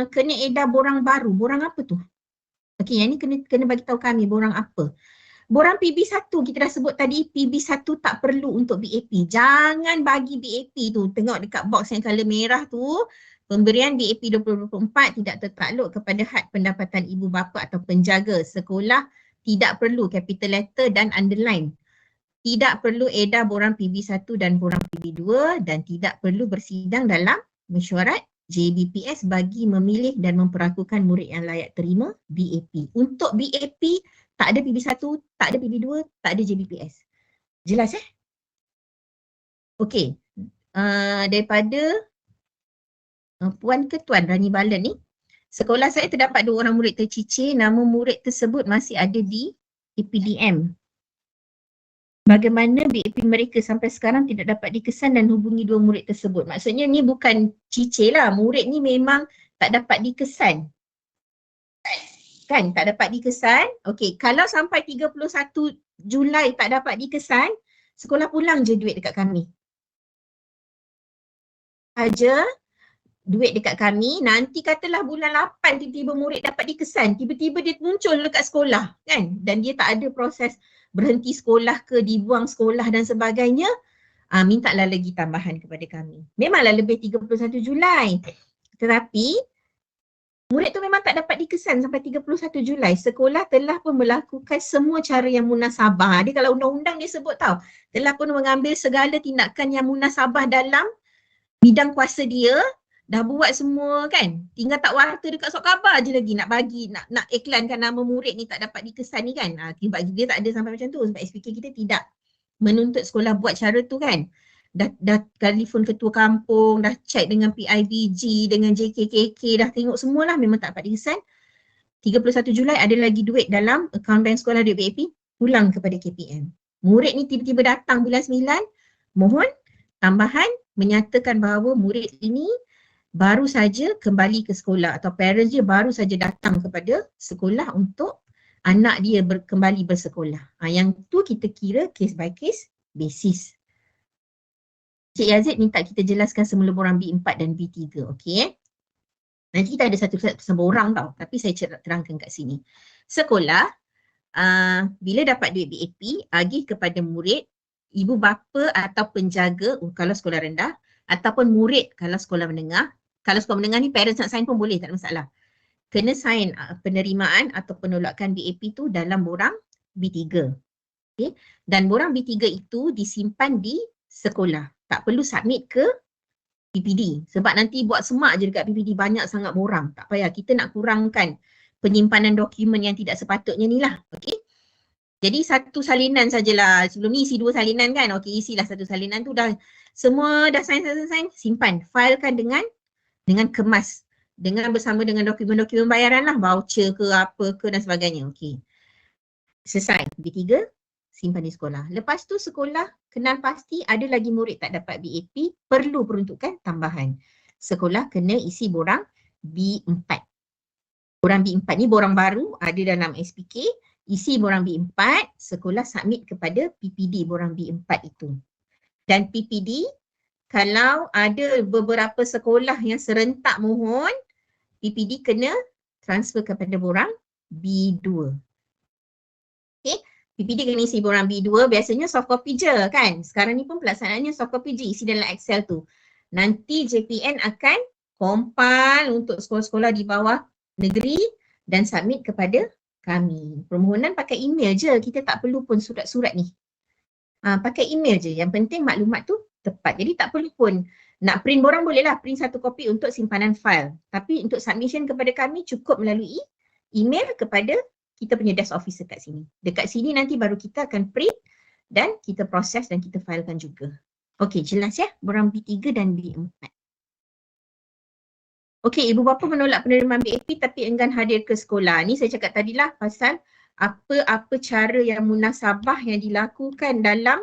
Speaker 1: kena edar borang baru. Borang apa tu? Okey, yang ni kena bagi tahu kami borang apa. Borang PB1 kita dah sebut tadi, PB1 tak perlu untuk BAP. Jangan bagi BAP tu. Tengok dekat box yang color merah tu, pemberian BAP 2024 tidak tertakluk kepada had pendapatan ibu bapa atau penjaga sekolah, tidak perlu capital letter dan underline. Tidak perlu edar borang PB1 dan borang PB2 dan tidak perlu bersidang dalam mesyuarat JBPS bagi memilih dan memperlakukan murid yang layak terima BAP. Untuk BAP tak ada PB1, tak ada PB2, tak ada JBPS. Jelas Okey. Daripada Puan ke Tuan Rani Balan ni, sekolah saya terdapat 2 orang murid tercicir, nama murid tersebut masih ada di APDM. Bagaimana BAP mereka sampai sekarang tidak dapat dikesan dan hubungi 2 murid tersebut? Maksudnya ni bukan cicir lah, murid ni memang tak dapat dikesan. Kan, tak dapat dikesan. Okey, kalau sampai 31 Julai tak dapat dikesan, sekolah pulang je duit dekat kami. Saja duit dekat kami, nanti katalah bulan 8 tiba-tiba murid dapat dikesan, tiba-tiba dia muncul dekat sekolah kan, dan dia tak ada proses berhenti sekolah ke, dibuang sekolah dan sebagainya, mintalah lagi tambahan kepada kami. Memanglah lebih 31 Julai. Tetapi murid tu memang tak dapat dikesan sampai 31 Julai. Sekolah telah pun melakukan semua cara yang munasabah. Dia kalau undang-undang dia sebut tahu, telah pun mengambil segala tindakan yang munasabah dalam bidang kuasa dia, dah buat semua kan. Tinggal tak warta dekat surat khabar je lagi nak bagi, nak iklankan nama murid ni tak dapat dikesan ni kan. Sebab dia tak ada sampai macam tu, sebab SPK kita tidak menuntut sekolah buat cara tu kan. Dah telefon ketua kampung, dah check dengan PIBG, dengan JKKK, dah tengok semualah memang tak dapat dikesan. 31 Julai ada lagi duit dalam akaun bank sekolah duit BAP, pulang kepada KPM. Murid ni tiba-tiba datang bulan 9, mohon tambahan menyatakan bahawa murid ini baru saja kembali ke sekolah atau parents dia baru saja datang kepada sekolah untuk anak dia kembali bersekolah. Yang tu kita kira case by case basis. Cik Yazid minta kita jelaskan semula borang B4 dan B3, okey. Nanti kita ada satu borang tau, tapi saya terangkan kat sini. Sekolah, bila dapat duit BAP, agih kepada murid, ibu bapa atau penjaga kalau sekolah rendah, ataupun murid kalau sekolah menengah. Kalau sekolah menengah ni parents nak sign pun boleh, tak ada masalah. Kena sign penerimaan atau penolakan BAP tu dalam borang B3. Okay. Dan borang B3 itu disimpan di sekolah. Tak perlu submit ke PPD. Sebab nanti buat semak je dekat PPD, banyak sangat borang. Tak payah, kita nak kurangkan penyimpanan dokumen yang tidak sepatutnya ni lah. Okay. Jadi satu salinan sajalah. Sebelum ni isi 2 salinan kan. Okey, isilah satu salinan tu dah semua dah sign, simpan. Filekan dengan kemas. Bersama dengan dokumen-dokumen bayaran lah. Voucher ke apa ke dan sebagainya. Okey. Selesai. B3, simpan di sekolah. Lepas tu sekolah kenal pasti ada lagi murid tak dapat BAP, perlu peruntukan tambahan. Sekolah kena isi borang B4. Borang B4 ni borang baru, ada dalam SPK. Isi borang B4, sekolah submit kepada PPD borang B4 itu. Dan PPD, kalau ada beberapa sekolah yang serentak mohon, PPD kena transfer kepada borang B2. Okay, PPD kena isi borang B2, biasanya soft copy je kan. Sekarang ni pun pelaksanaannya soft copy je, isi dalam Excel tu. Nanti JPN akan compile untuk sekolah-sekolah di bawah negeri dan submit kepada kami. Permohonan pakai email je, kita tak perlu pun surat-surat ni. Pakai email je, yang penting maklumat tu tepat. Jadi tak perlu pun nak print borang, boleh lah print satu kopi untuk simpanan file. Tapi untuk submission kepada kami cukup melalui email kepada kita punya desk officer kat sini. Dekat sini nanti baru kita akan print dan kita proses dan kita filekan juga. Okey, jelas ya borang B3 dan B4. Okey, ibu bapa menolak penerimaan BAP tapi enggan hadir ke sekolah. Ni saya cakap tadilah pasal apa cara yang munasabah yang dilakukan dalam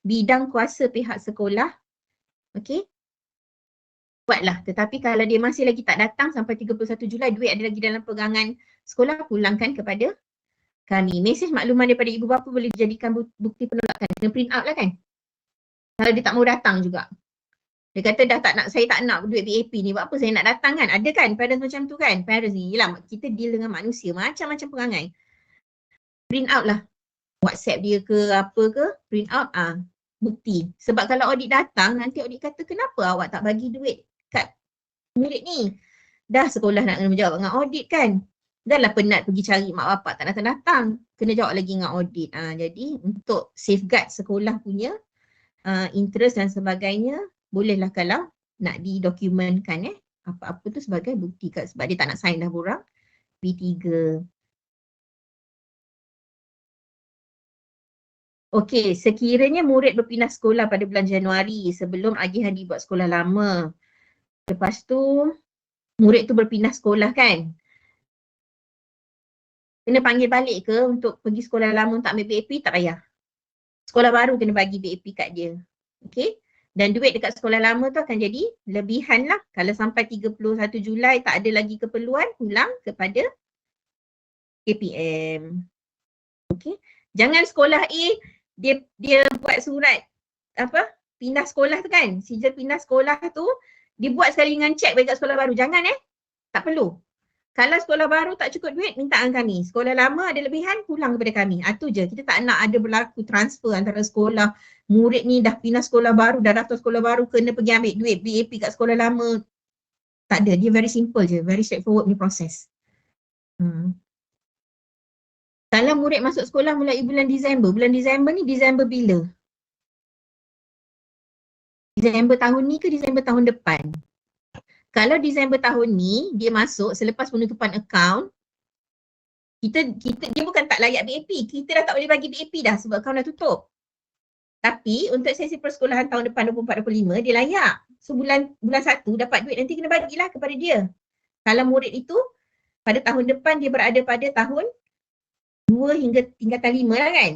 Speaker 1: bidang kuasa pihak sekolah. Okey. Buatlah. Tetapi kalau dia masih lagi tak datang sampai 31 Julai, duit ada lagi dalam pegangan sekolah, pulangkan kepada kami. Mesej makluman daripada ibu bapa boleh dijadikan bukti penolakan. Kena print out lah kan. Kalau dia tak mau datang juga. Dia kata dah tak nak, saya tak nak duit BAP ni, buat apa saya nak datang kan? Ada kan parents macam tu kan? Parents ni, yelah kita deal dengan manusia, macam-macam perangai. Print out lah. WhatsApp dia ke apa ke, print out bukti. Sebab kalau audit datang, nanti audit kata kenapa awak tak bagi duit kat murid ni? Dah sekolah nak kena menjawab dengan audit kan? Dah lah penat pergi cari mak bapak tak datang-datang. Kena jawab lagi dengan audit. Jadi untuk safeguard sekolah punya interest dan sebagainya, bolehlah kalau nak didokumentkan apa-apa tu sebagai bukti sebab dia tak nak sign dah borang B3. Okey, sekiranya murid berpindah sekolah pada bulan Januari sebelum agihan dibuat sekolah lama. Lepas tu murid tu berpindah sekolah kan. Kena panggil balik ke untuk pergi sekolah lama untuk ambil BAP? Tak payah. Sekolah baru kena bagi BAP kat dia. Okey. Dan duit dekat sekolah lama tu akan jadi lebihan lah. Kalau sampai 31 Julai tak ada lagi keperluan, pulang kepada KPM. Okey. Jangan sekolah A dia buat surat pindah sekolah tu kan. Sijil pindah sekolah tu dia buat sekali dengan cek bagi kat sekolah baru. Jangan tak perlu. Kalau sekolah baru tak cukup duit, mintaan kami. Sekolah lama ada lebihan, pulang kepada kami. Itu je. Kita tak nak ada berlaku transfer antara sekolah. Murid ni dah pindah sekolah baru, dah daftar sekolah baru, kena pergi ambil duit BAP kat sekolah lama. Tak ada. Dia very simple je. Very straightforward ni proses. Kalau murid masuk sekolah mulai bulan Disember ni Disember bila? Disember tahun ni ke Disember tahun depan? Kalau Disember tahun ni dia masuk selepas penutupan akaun, dia bukan tak layak BAP, kita dah tak boleh bagi BAP dah sebab akaun dah tutup. Tapi untuk sesi persekolahan tahun depan 24-25 dia layak. So bulan 1 dapat duit nanti kena bagilah kepada dia. Kalau murid itu pada tahun depan dia berada pada tahun 2 hingga tingkatan 5 lah kan.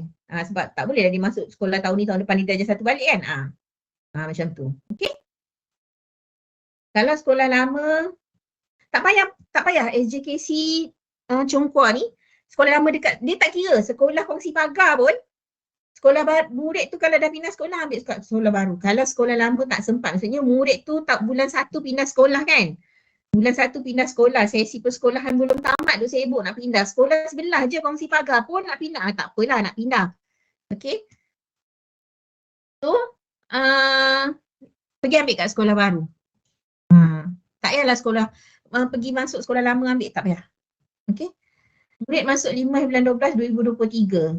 Speaker 1: Sebab tak boleh dah dia masuk sekolah tahun ni, tahun depan dia darjah 1 balik kan. Macam tu. Okay. Kalau sekolah lama, tak payah SJKC Chongqua ni, sekolah lama dekat, dia tak kira sekolah kongsi pagar pun. Sekolah murid tu kalau dah pindah sekolah, ambil sekolah baru. Kalau sekolah lama tak sempat, maksudnya murid tu tak bulan 1 pindah sekolah kan. Bulan 1 pindah sekolah, sesi persekolahan belum tamat tu sibuk nak pindah. Sekolah sebelah je kongsi pagar pun nak pindah. Tak apalah nak pindah. Okay. So, pergi ambil kat sekolah baru. Tak payahlah sekolah, pergi masuk sekolah lama ambil, tak payah. Okay. Murid masuk 5 bulan 12 2023.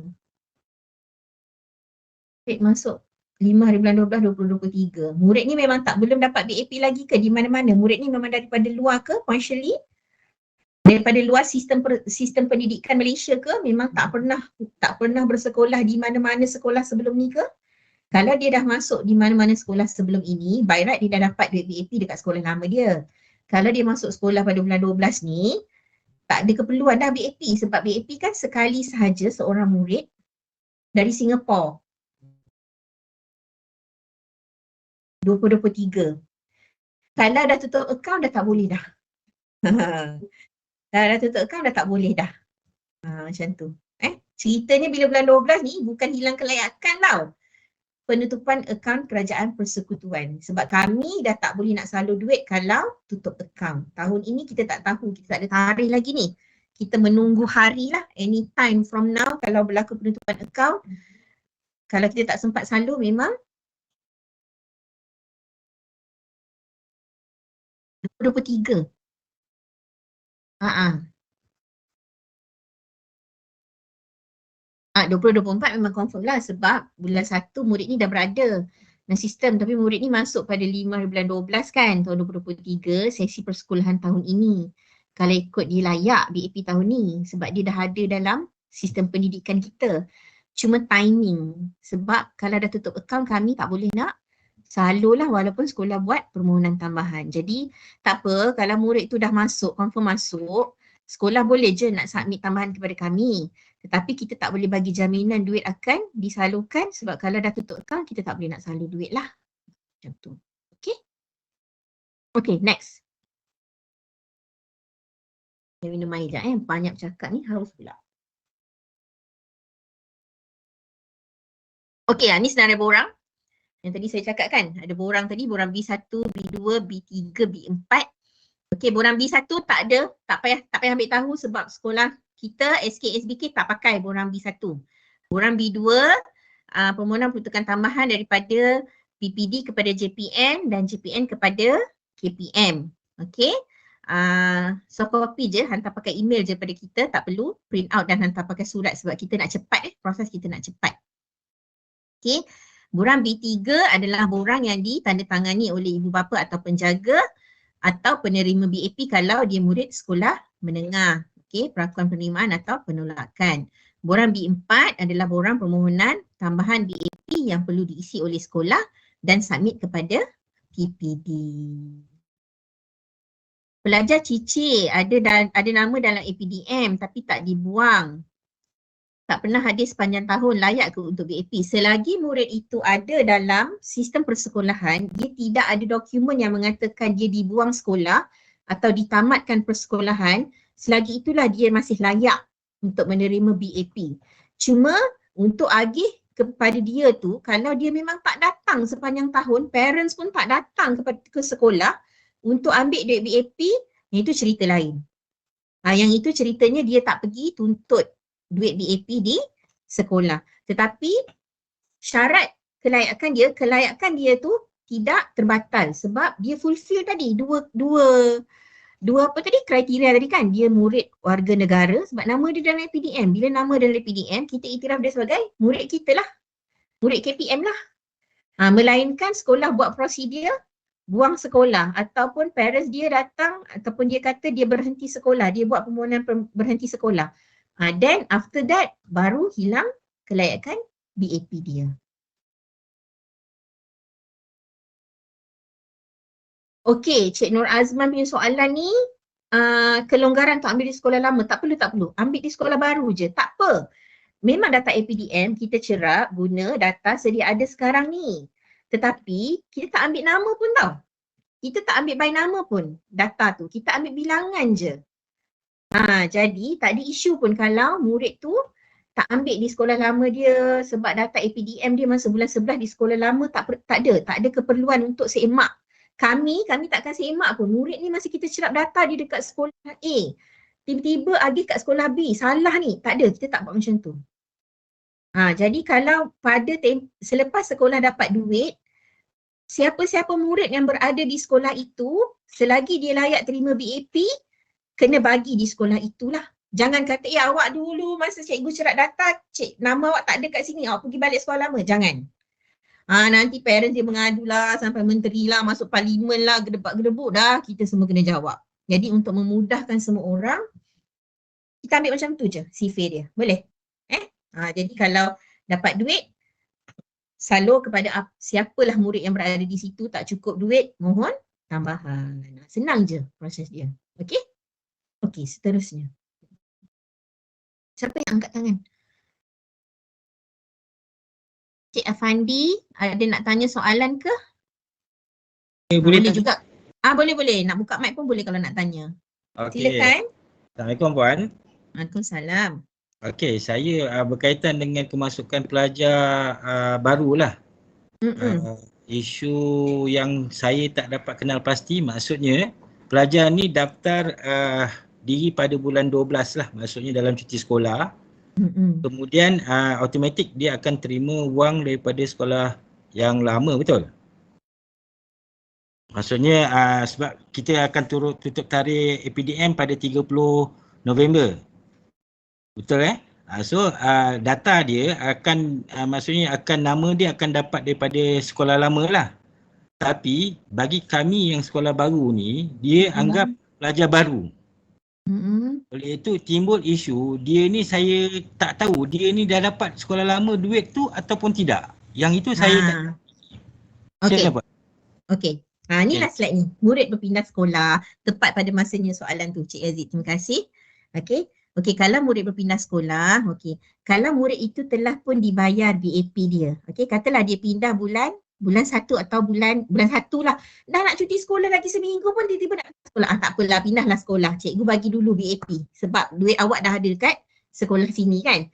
Speaker 1: Murid masuk 5 hari bulan 12 2023. Murid ni memang belum dapat BAP lagi ke di mana-mana? Murid ni memang daripada luar ke partially? Daripada luar sistem pendidikan Malaysia ke? Memang tak pernah bersekolah di mana-mana sekolah sebelum ni ke? Kalau dia dah masuk di mana-mana sekolah sebelum ini, by right dia dah dapat duit BAP dekat sekolah lama dia. Kalau dia masuk sekolah pada bulan 12 ni, tak ada keperluan dah BAP sebab BAP kan sekali sahaja seorang murid dari Singapura. 2023. Kalau dah tutup akaun dah tak boleh dah. Dah tutup akaun dah tak boleh dah. Macam tu. Ceritanya bila bulan 12 ni bukan hilang kelayakan tau. Penutupan akaun kerajaan persekutuan. Sebab kami dah tak boleh nak salur duit kalau tutup akaun. Tahun ini kita tak tahu, kita tak ada tarikh lagi ni. Kita menunggu hari lah, anytime from now kalau berlaku penutupan akaun. Kalau kita tak sempat salur memang 2023. 2024 memang confirm lah sebab bulan 1 murid ni dah berada dalam sistem, tapi murid ni masuk pada 5 bulan 12 kan tahun 2023 sesi persekolahan tahun ini. Kalau ikut dia layak BAP tahun ni sebab dia dah ada dalam sistem pendidikan kita. Cuma timing sebab kalau dah tutup akaun kami tak boleh nak salur lah walaupun sekolah buat permohonan tambahan. Jadi tak apa kalau murid tu dah masuk, confirm masuk, sekolah boleh je nak submit tambahan kepada kami. Tetapi kita tak boleh bagi jaminan duit akan disalurkan sebab kalau dah tutup akaun kita tak boleh nak salur duit lah. Macam tu. Okay. Okay, next. Saya minum air sekejap banyak cakap ni, haus pula. Okay, ni senarai borang. Yang tadi saya cakap kan, ada borang tadi, borang B1, B2, B3, B4. Okay, borang B1 tak ada, tak payah ambil tahu sebab sekolah kita SK SBK tak pakai borang B1. Borang B2, permohonan peruntukan tambahan daripada PPD kepada JPN dan JPN kepada KPM. Okay. Soft copy je, hantar pakai email je pada kita, tak perlu print out dan hantar pakai surat sebab kita nak cepat, proses kita nak cepat. Okay. Borang B3 adalah borang yang ditandatangani oleh ibu bapa atau penjaga atau penerima BAP kalau dia murid sekolah menengah. Okey, perakuan penerimaan atau penolakan. Borang B4 adalah borang permohonan tambahan BAP yang perlu diisi oleh sekolah dan submit kepada TPD. Pelajar cicir ada nama dalam APDM tapi tak dibuang. Tak pernah hadir sepanjang tahun, layak ke untuk BAP? Selagi murid itu ada dalam sistem persekolahan, dia tidak ada dokumen yang mengatakan dia dibuang sekolah atau ditamatkan persekolahan, selagi itulah dia masih layak untuk menerima BAP. Cuma untuk agih kepada dia tu, kalau dia memang tak datang sepanjang tahun, parents pun tak datang ke sekolah untuk ambil duit BAP, itu cerita lain. Yang itu ceritanya dia tak pergi tuntut duit BAP di sekolah. Tetapi syarat kelayakan dia tu tidak terbatal sebab dia fulfill tadi dua apa tadi kriteria tadi kan. Dia murid warga negara sebab nama dia dalam APDM. Bila nama dalam APDM, kita iktiraf dia sebagai murid kita lah. Murid KPM lah. Melainkan sekolah buat prosedur buang sekolah ataupun parents dia datang ataupun dia kata dia berhenti sekolah, dia buat permohonan berhenti sekolah. Then after that baru hilang kelayakan BAP dia. Okey, Cik Nur Azman punya soalan ni, kelonggaran untuk ambil di sekolah lama, tak perlu. Ambil di sekolah baru je, tak apa. Memang data APDM kita cerap guna data sedia ada sekarang ni. Tetapi kita tak ambil nama pun tau. Kita tak ambil by nama pun data tu. Kita ambil bilangan je. Jadi tak ada isu pun kalau murid tu tak ambil di sekolah lama dia sebab data APDM dia masa bulan 11 di sekolah lama tak ada keperluan untuk semak. Kami takkan semak pun. Murid ni masa kita cerap data dia dekat sekolah A. Tiba-tiba agih kat sekolah B. Salah ni. Tak ada. Kita tak buat macam tu. Jadi kalau selepas sekolah dapat duit, siapa-siapa murid yang berada di sekolah itu, selagi dia layak terima BAP, kena bagi di sekolah itulah. Jangan kata, awak dulu masa cikgu cerap data, nama awak tak ada kat sini, awak pergi balik sekolah lama. Jangan. Nanti parents dia mengadu lah, sampai menteri lah, masuk parlimen lah, gedebak-gedebuk dah, kita semua kena jawab. Jadi untuk memudahkan semua orang, kita ambil macam tu je, sifir dia. Boleh? Jadi kalau dapat duit, salur kepada siapalah murid yang berada di situ, tak cukup duit, mohon tambahan. Senang je proses dia. Okey? Okey, seterusnya. Siapa yang angkat tangan? Cik Afandi, ada nak tanya soalan ke? Boleh juga. Boleh. Nak buka mic pun boleh kalau nak tanya. Okay. Silakan.
Speaker 2: Assalamualaikum Puan.
Speaker 1: Waalaikumsalam.
Speaker 2: Okey, saya berkaitan dengan kemasukan pelajar barulah. Isu yang saya tak dapat kenal pasti, maksudnya pelajar ni daftar diri pada bulan 12 lah, maksudnya dalam cuti sekolah. Kemudian automatik dia akan terima wang daripada sekolah yang lama, betul? Maksudnya sebab kita akan tutup tarikh APDM pada 30 November. Betul So data dia akan maksudnya nama dia akan dapat daripada sekolah lama lah. Tapi bagi kami yang sekolah baru ni, dia anggap pelajar baru. Oleh itu timbul isu, dia ni saya tak tahu dia ni dah dapat sekolah lama duit tu ataupun tidak. Yang itu saya tak tahu.
Speaker 1: Okey. Inilah slide ni. Murid berpindah sekolah tepat pada masanya soalan tu, Cik Aziz. Terima kasih. Okey, kalau murid berpindah sekolah, kalau murid itu telah pun dibayar BAP dia. Katalah dia pindah bulan 1 atau bulan 1 lah. Dah nak cuti sekolah lagi seminggu pun tiba-tiba nak sekolah. Tak apalah, pindahlah sekolah. Cikgu bagi dulu BAP sebab duit awak dah ada dekat sekolah sini kan.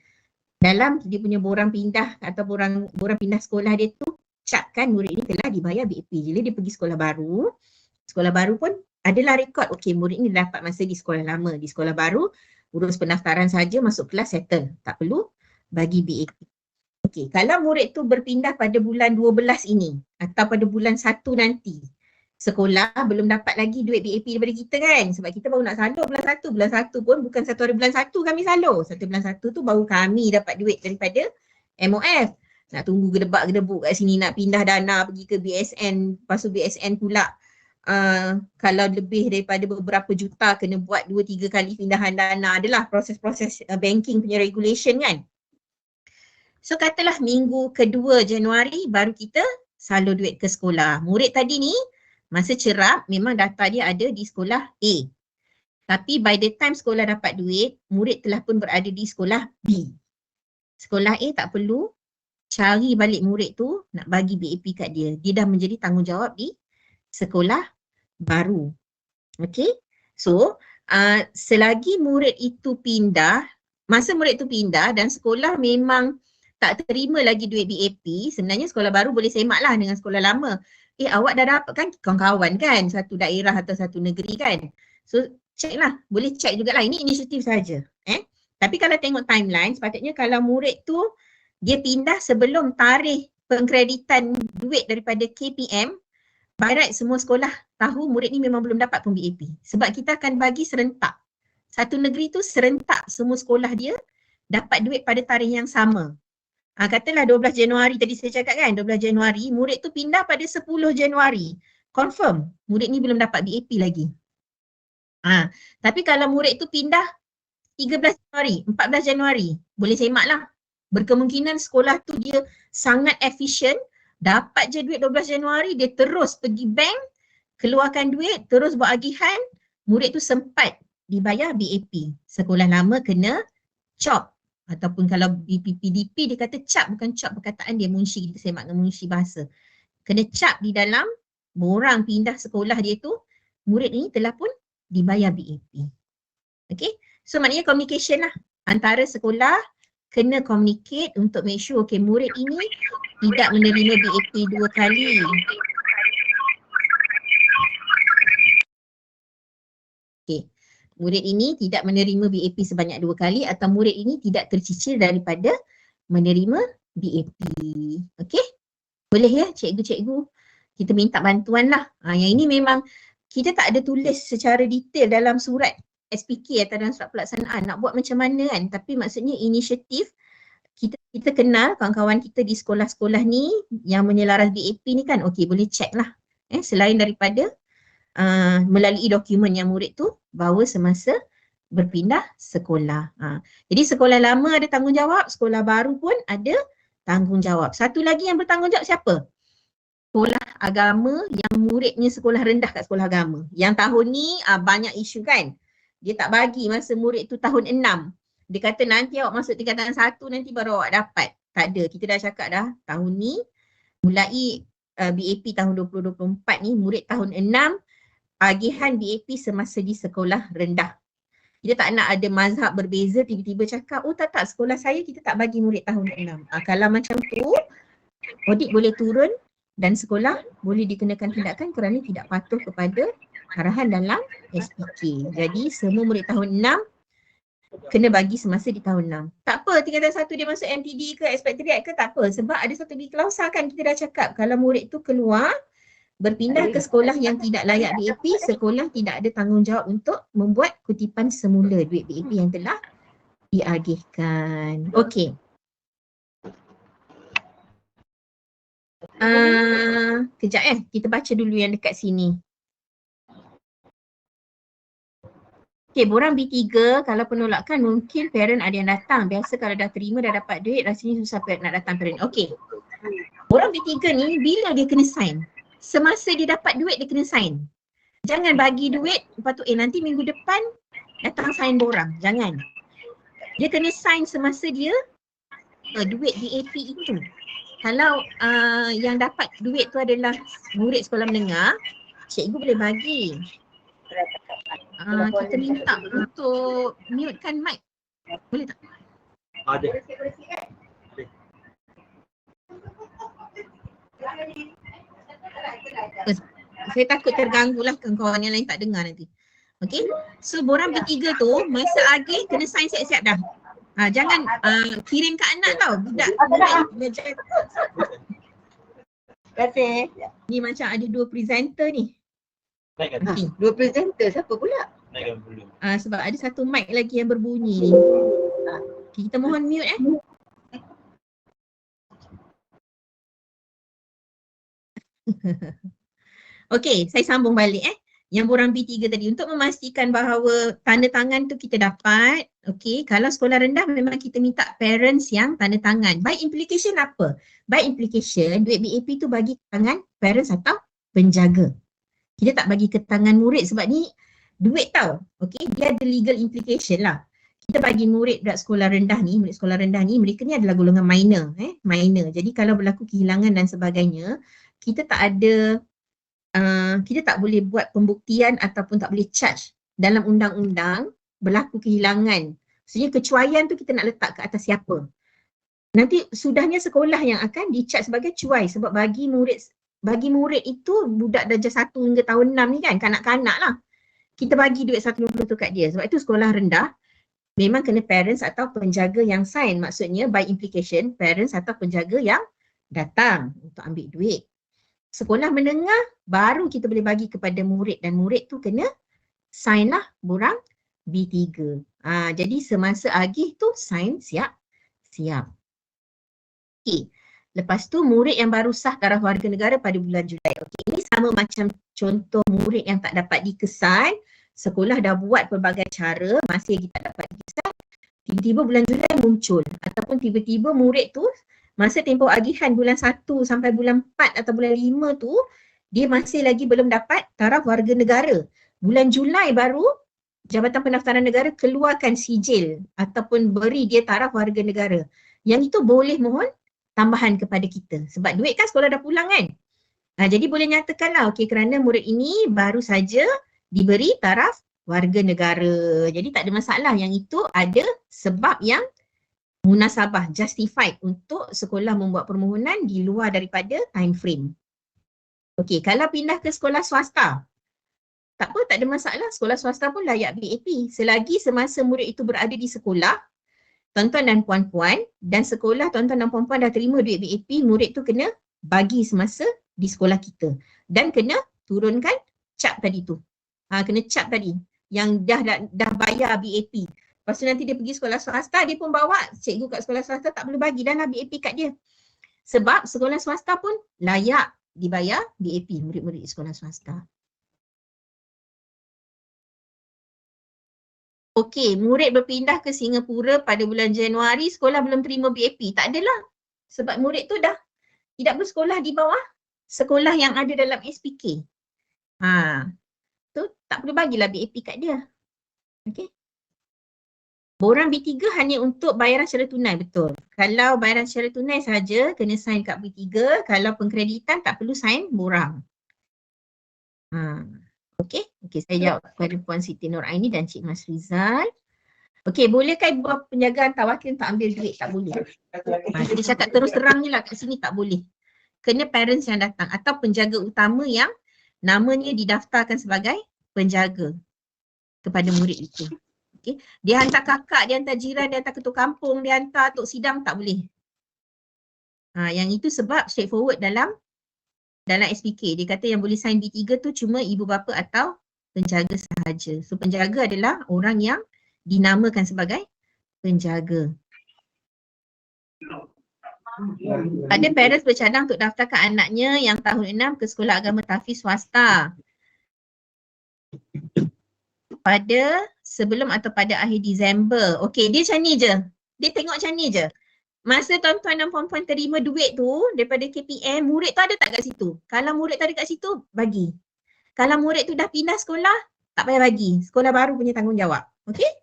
Speaker 1: Dalam dia punya borang pindah atau borang pindah sekolah dia tu, capkan murid ini telah dibayar BAP. Bila dia pergi sekolah baru pun adalah rekod, murid ni dapat masa di sekolah lama. Di sekolah baru, urus pendaftaran saja, masuk kelas, settle. Tak perlu bagi BAP. Kalau murid tu berpindah pada bulan 12 ini atau pada bulan 1 nanti, sekolah belum dapat lagi duit BAP daripada kita kan, sebab kita baru nak salur bulan 1. Bulan 1 pun bukan 1 hari bulan 1 kami salur. 1 bulan 1 tu baru kami dapat duit daripada MOF. Nak tunggu gedebak-gedebuk kat sini, nak pindah dana pergi ke BSN, lepas tu BSN pula kalau lebih daripada beberapa juta kena buat 2-3 kali pindahan dana. Adalah proses-proses banking punya regulation kan. So katalah minggu kedua Januari baru kita salur duit ke sekolah. Murid tadi ni masa cerap memang data dia ada di sekolah A. Tapi by the time sekolah dapat duit, murid telah pun berada di sekolah B. Sekolah A tak perlu cari balik murid tu nak bagi BAP kat dia. Dia dah menjadi tanggungjawab di sekolah baru. Okay. So selagi murid itu pindah, masa murid tu pindah dan sekolah memang tak terima lagi duit BAP, sebenarnya sekolah baru boleh semak lah dengan sekolah lama. Awak dah dapat kan kawan-kawan kan, satu daerah atau satu negeri kan. So check lah, boleh check jugalah, ini inisiatif saja. Tapi kalau tengok timeline, sepatutnya kalau murid tu dia pindah sebelum tarikh pengkreditan duit daripada KPM, by right semua sekolah tahu murid ni memang belum dapat pun BAP. Sebab kita akan bagi serentak. Satu negeri tu serentak semua sekolah dia dapat duit pada tarikh yang sama. Katalah 12 Januari tadi saya cakap kan, 12 Januari, murid tu pindah pada 10 Januari. Confirm, murid ni belum dapat BAP lagi. Tapi kalau murid tu pindah 13 Januari, 14 Januari, boleh semak lah. Berkemungkinan sekolah tu dia sangat efisien, dapat je duit 12 Januari, dia terus pergi bank, keluarkan duit, terus buat agihan, murid tu sempat dibayar BAP. Sekolah lama kena chop. Ataupun kalau BPPDP dia kata cap, bukan cap perkataan dia, munshi, kita semak dengan munshi bahasa. Kena cap di dalam, borang pindah sekolah dia tu, murid ni telah pun dibayar BAP. Okay, so maknanya communication lah. Antara sekolah kena communicate untuk make sure okay, murid ini tidak menerima BAP 2 kali. Okay. Murid ini tidak menerima BAP sebanyak 2 kali atau murid ini tidak tercicil daripada menerima BAP. Okey? Boleh ya cikgu-cikgu? Kita minta bantuan lah. Yang ini memang kita tak ada tulis secara detail dalam surat SPK atau dalam surat pelaksanaan nak buat macam mana kan. Tapi maksudnya inisiatif kita kenal kawan-kawan kita di sekolah-sekolah ni yang menyelaras BAP ni kan. Okey, boleh check lah. Selain daripada melalui dokumen yang murid tu bawa semasa berpindah sekolah. Jadi sekolah lama ada tanggungjawab, sekolah baru pun ada tanggungjawab. Satu lagi yang bertanggungjawab siapa? Sekolah agama yang muridnya sekolah rendah kat sekolah agama. Yang tahun ni banyak isu kan. Dia tak bagi masa murid tu tahun 6. Dia kata nanti awak masuk tingkatan 1 nanti baru awak dapat. Tak ada, kita dah cakap dah tahun ni mulai BAP tahun 2024 ni murid tahun 6 agihan BAP semasa di sekolah rendah. Kita tak nak ada mazhab berbeza tiba-tiba cakap, oh tak sekolah saya kita tak bagi murid tahun 6. Kalau macam tu, audit boleh turun dan sekolah boleh dikenakan tindakan kerana tidak patuh kepada arahan dalam SPK. Jadi semua murid tahun 6 kena bagi semasa di tahun 6. Tak apa tingkatan 1 dia masuk MTD ke Expectoriate ke tak apa. Sebab ada satu lagi klausa kan kita dah cakap kalau murid tu keluar berpindah ke sekolah yang tidak layak BAP, sekolah tidak ada tanggungjawab untuk membuat kutipan semula duit BAP yang telah diagihkan. Okey. Kejap kita baca dulu yang dekat sini. Okey, borang B3 kalau penolakan mungkin parent ada yang datang. Biasa kalau dah terima dah dapat duit rasanya susah nak datang parent. Okey. Borang B3 ni bila dia kena sign? Semasa dia dapat duit dia kena sign. Jangan bagi duit lepas tu nanti minggu depan datang sign borang. Jangan. Dia kena sign semasa dia duit BAP itu. Kalau yang dapat duit tu adalah murid sekolah menengah, cikgu boleh bagi. Kita minta untuk mutekan mic. Boleh tak?
Speaker 3: Ada.
Speaker 1: Saya takut terganggulah kawan-kawan yang lain tak dengar nanti. Okey. So borang B3 tu masa agih kena sign siap-siap dah. Jangan kirim kat anak tau. Budak belajar.
Speaker 4: Terima kasih.
Speaker 1: Ni macam ada 2 presenter ni.
Speaker 3: Naikkan.
Speaker 1: Okay.
Speaker 4: 2 presenter siapa pula?
Speaker 3: Naikkan dulu.
Speaker 1: Sebab ada satu mic lagi yang berbunyi ni. Okay, kita mohon mute Okey, saya sambung balik yang borang B3 tadi, untuk memastikan bahawa tanda tangan tu kita dapat. Okey, kalau sekolah rendah memang kita minta parents yang tanda tangan. By implication apa? By implication, duit BAP tu bagi ke tangan parents atau penjaga. Kita tak bagi ke tangan murid sebab ni duit tau. Okey, dia ada legal implication lah. Kita bagi murid dekat sekolah rendah ni, murid sekolah rendah ni, mereka ni adalah golongan minor, minor. Jadi kalau berlaku kehilangan dan sebagainya, kita tak ada kita tak boleh buat pembuktian ataupun tak boleh charge dalam undang-undang berlaku kehilangan. Maksudnya kecuaian tu kita nak letak ke atas siapa. Nanti sudahnya sekolah yang akan di-charge sebagai cuai sebab bagi murid itu budak darjah 1 hingga tahun 6 ni kan, kanak-kanak lah. Kita bagi duit 150 tu kat dia. Sebab itu sekolah rendah memang kena parents atau penjaga yang sign. Maksudnya by implication parents atau penjaga yang datang untuk ambil duit. Sekolah menengah baru kita boleh bagi kepada murid dan murid tu kena sign lah borang B3. Jadi semasa agih tu sign siap. Okay. Lepas tu murid yang baru sah taraf warga negara pada bulan Julai. Okay. Ini sama macam contoh murid yang tak dapat dikesan. Sekolah dah buat pelbagai cara, masih lagi tak dapat dikesan. Tiba-tiba bulan Julai muncul ataupun tiba-tiba murid tu masa tempoh agihan bulan 1 sampai bulan 4 atau bulan 5 tu, dia masih lagi belum dapat taraf warga negara. Bulan Julai baru Jabatan Pendaftaran Negara keluarkan sijil ataupun beri dia taraf warga negara. Yang itu boleh mohon tambahan kepada kita. Sebab duit kan sekolah dah pulang kan. Jadi boleh nyatakanlah, okey, kerana murid ini baru saja diberi taraf warga negara. Jadi tak ada masalah, yang itu ada sebab yang munasabah, justified untuk sekolah membuat permohonan di luar daripada time frame. Okey, kalau pindah ke sekolah swasta, tak apa, tak ada masalah. Sekolah swasta pun layak BAP. Selagi semasa murid itu berada di sekolah, tuan-tuan dan puan-puan, dan sekolah tuan-tuan dan puan-puan dah terima duit BAP, murid tu kena bagi semasa di sekolah kita. Dan kena turunkan cap tadi tu. Kena cap tadi yang dah bayar BAP. Lepas tu nanti dia pergi sekolah swasta, dia pun bawa cikgu kat sekolah swasta, tak boleh bagi dah lah BAP kat dia. Sebab sekolah swasta pun layak dibayar BAP, murid-murid di sekolah swasta. Okey, murid berpindah ke Singapura pada bulan Januari, sekolah belum terima BAP. Tak adalah. Sebab murid tu dah tidak bersekolah di bawah sekolah yang ada dalam SPK. Tu tak perlu bagilah BAP kat dia. Okey. Borang B3 hanya untuk bayaran secara tunai, betul. Kalau bayaran secara tunai saja kena sign kat B3, kalau pengkreditan tak perlu sign borang. Okey, saya jawab kepada Puan Siti Nur Aini dan Cik Mas Rizal. Okey, bolehkah ibu bapa penjaga hantar wakil tak ambil duit? Tak boleh. Dia cakap terus terang je lah, kat sini tak boleh. Kena parents yang datang atau penjaga utama yang namanya didaftarkan sebagai penjaga kepada murid itu. Okay. Dia hantar kakak, dia hantar jiran, dia hantar ketua kampung, dia hantar tok sidang, tak boleh. Yang itu sebab straightforward dalam SPK. Dia kata yang boleh sign B3 tu cuma ibu bapa atau penjaga sahaja. So penjaga adalah orang yang dinamakan sebagai penjaga. Ada parents bercadang untuk daftarkan anaknya yang tahun 6 ke sekolah agama tahfiz swasta pada sebelum atau pada akhir Disember. Okey, dia macam ni je. Dia tengok macam ni je. Masa tuan-tuan dan puan-puan terima duit tu daripada KPM, murid tu ada tak kat situ? Kalau murid tu ada kat situ, bagi. Kalau murid tu dah pindah sekolah, tak payah bagi. Sekolah baru punya tanggungjawab. Okey?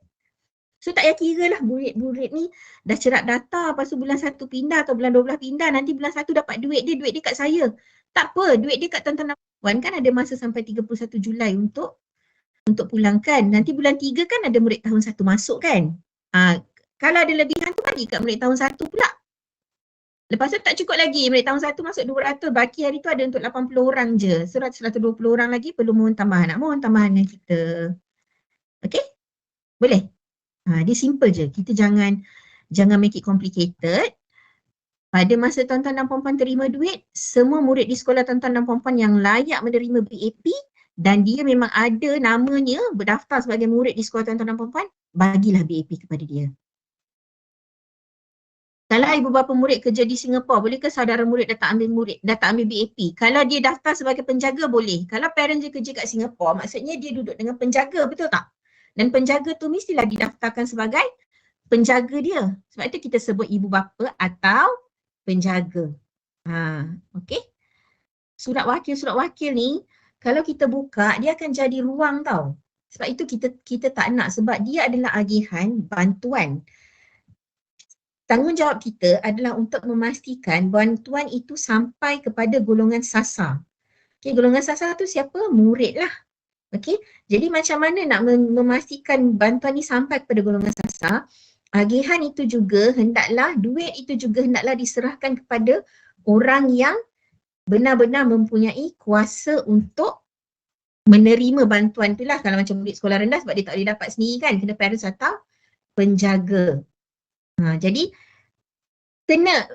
Speaker 1: So tak payah kira lah murid-murid ni dah cerak data, lepas tu bulan 1 pindah atau bulan 12 pindah, nanti bulan 1 dapat duit dia kat saya. Tak apa, duit dia kat tuan-tuan dan puan kan ada masa sampai 31 Julai untuk pulangkan. Nanti bulan 3 kan ada murid tahun 1 masuk kan. Kalau ada lebihan tu bagi kat murid tahun 1 pula. Lepas tu tak cukup lagi, murid tahun 1 masuk 200, baki hari tu ada untuk 80 orang je. 120 orang lagi perlu mohon tambahan. Nak mohon tambahan dengan kita. Okay? Boleh? Dia simple je. Kita jangan make it complicated. Pada masa tuan-tuan dan puan-puan terima duit, semua murid di sekolah tuan-tuan dan puan-puan yang layak menerima BAP dan dia memang ada namanya berdaftar sebagai murid di sekolah tuan-tuan dan puan-puan, bagilah BAP kepada dia. Kalau ibu bapa murid kerja di Singapura, bolehkah saudara murid datang ambil BAP? Kalau dia daftar sebagai penjaga, boleh. Kalau parent dia kerja kat Singapura, maksudnya dia duduk dengan penjaga, betul tak? Dan penjaga tu mestilah didaftarkan sebagai penjaga dia. Sebab itu kita sebut ibu bapa atau penjaga. Okey. Surat wakil ni, kalau kita buka, dia akan jadi ruang tau. Sebab itu kita tak nak, sebab dia adalah agihan bantuan. Tanggungjawab kita adalah untuk memastikan bantuan itu sampai kepada golongan sasar. Okey, golongan sasar tu siapa? Murid lah. Okey, jadi macam mana nak memastikan bantuan ni sampai kepada golongan sasar? Agihan itu juga hendaklah, duit itu juga hendaklah diserahkan kepada orang yang benar-benar mempunyai kuasa untuk menerima bantuan tu lah. Kalau macam murid sekolah rendah, sebab dia tak boleh dapat sendiri kan, kena parents atau penjaga. Jadi kena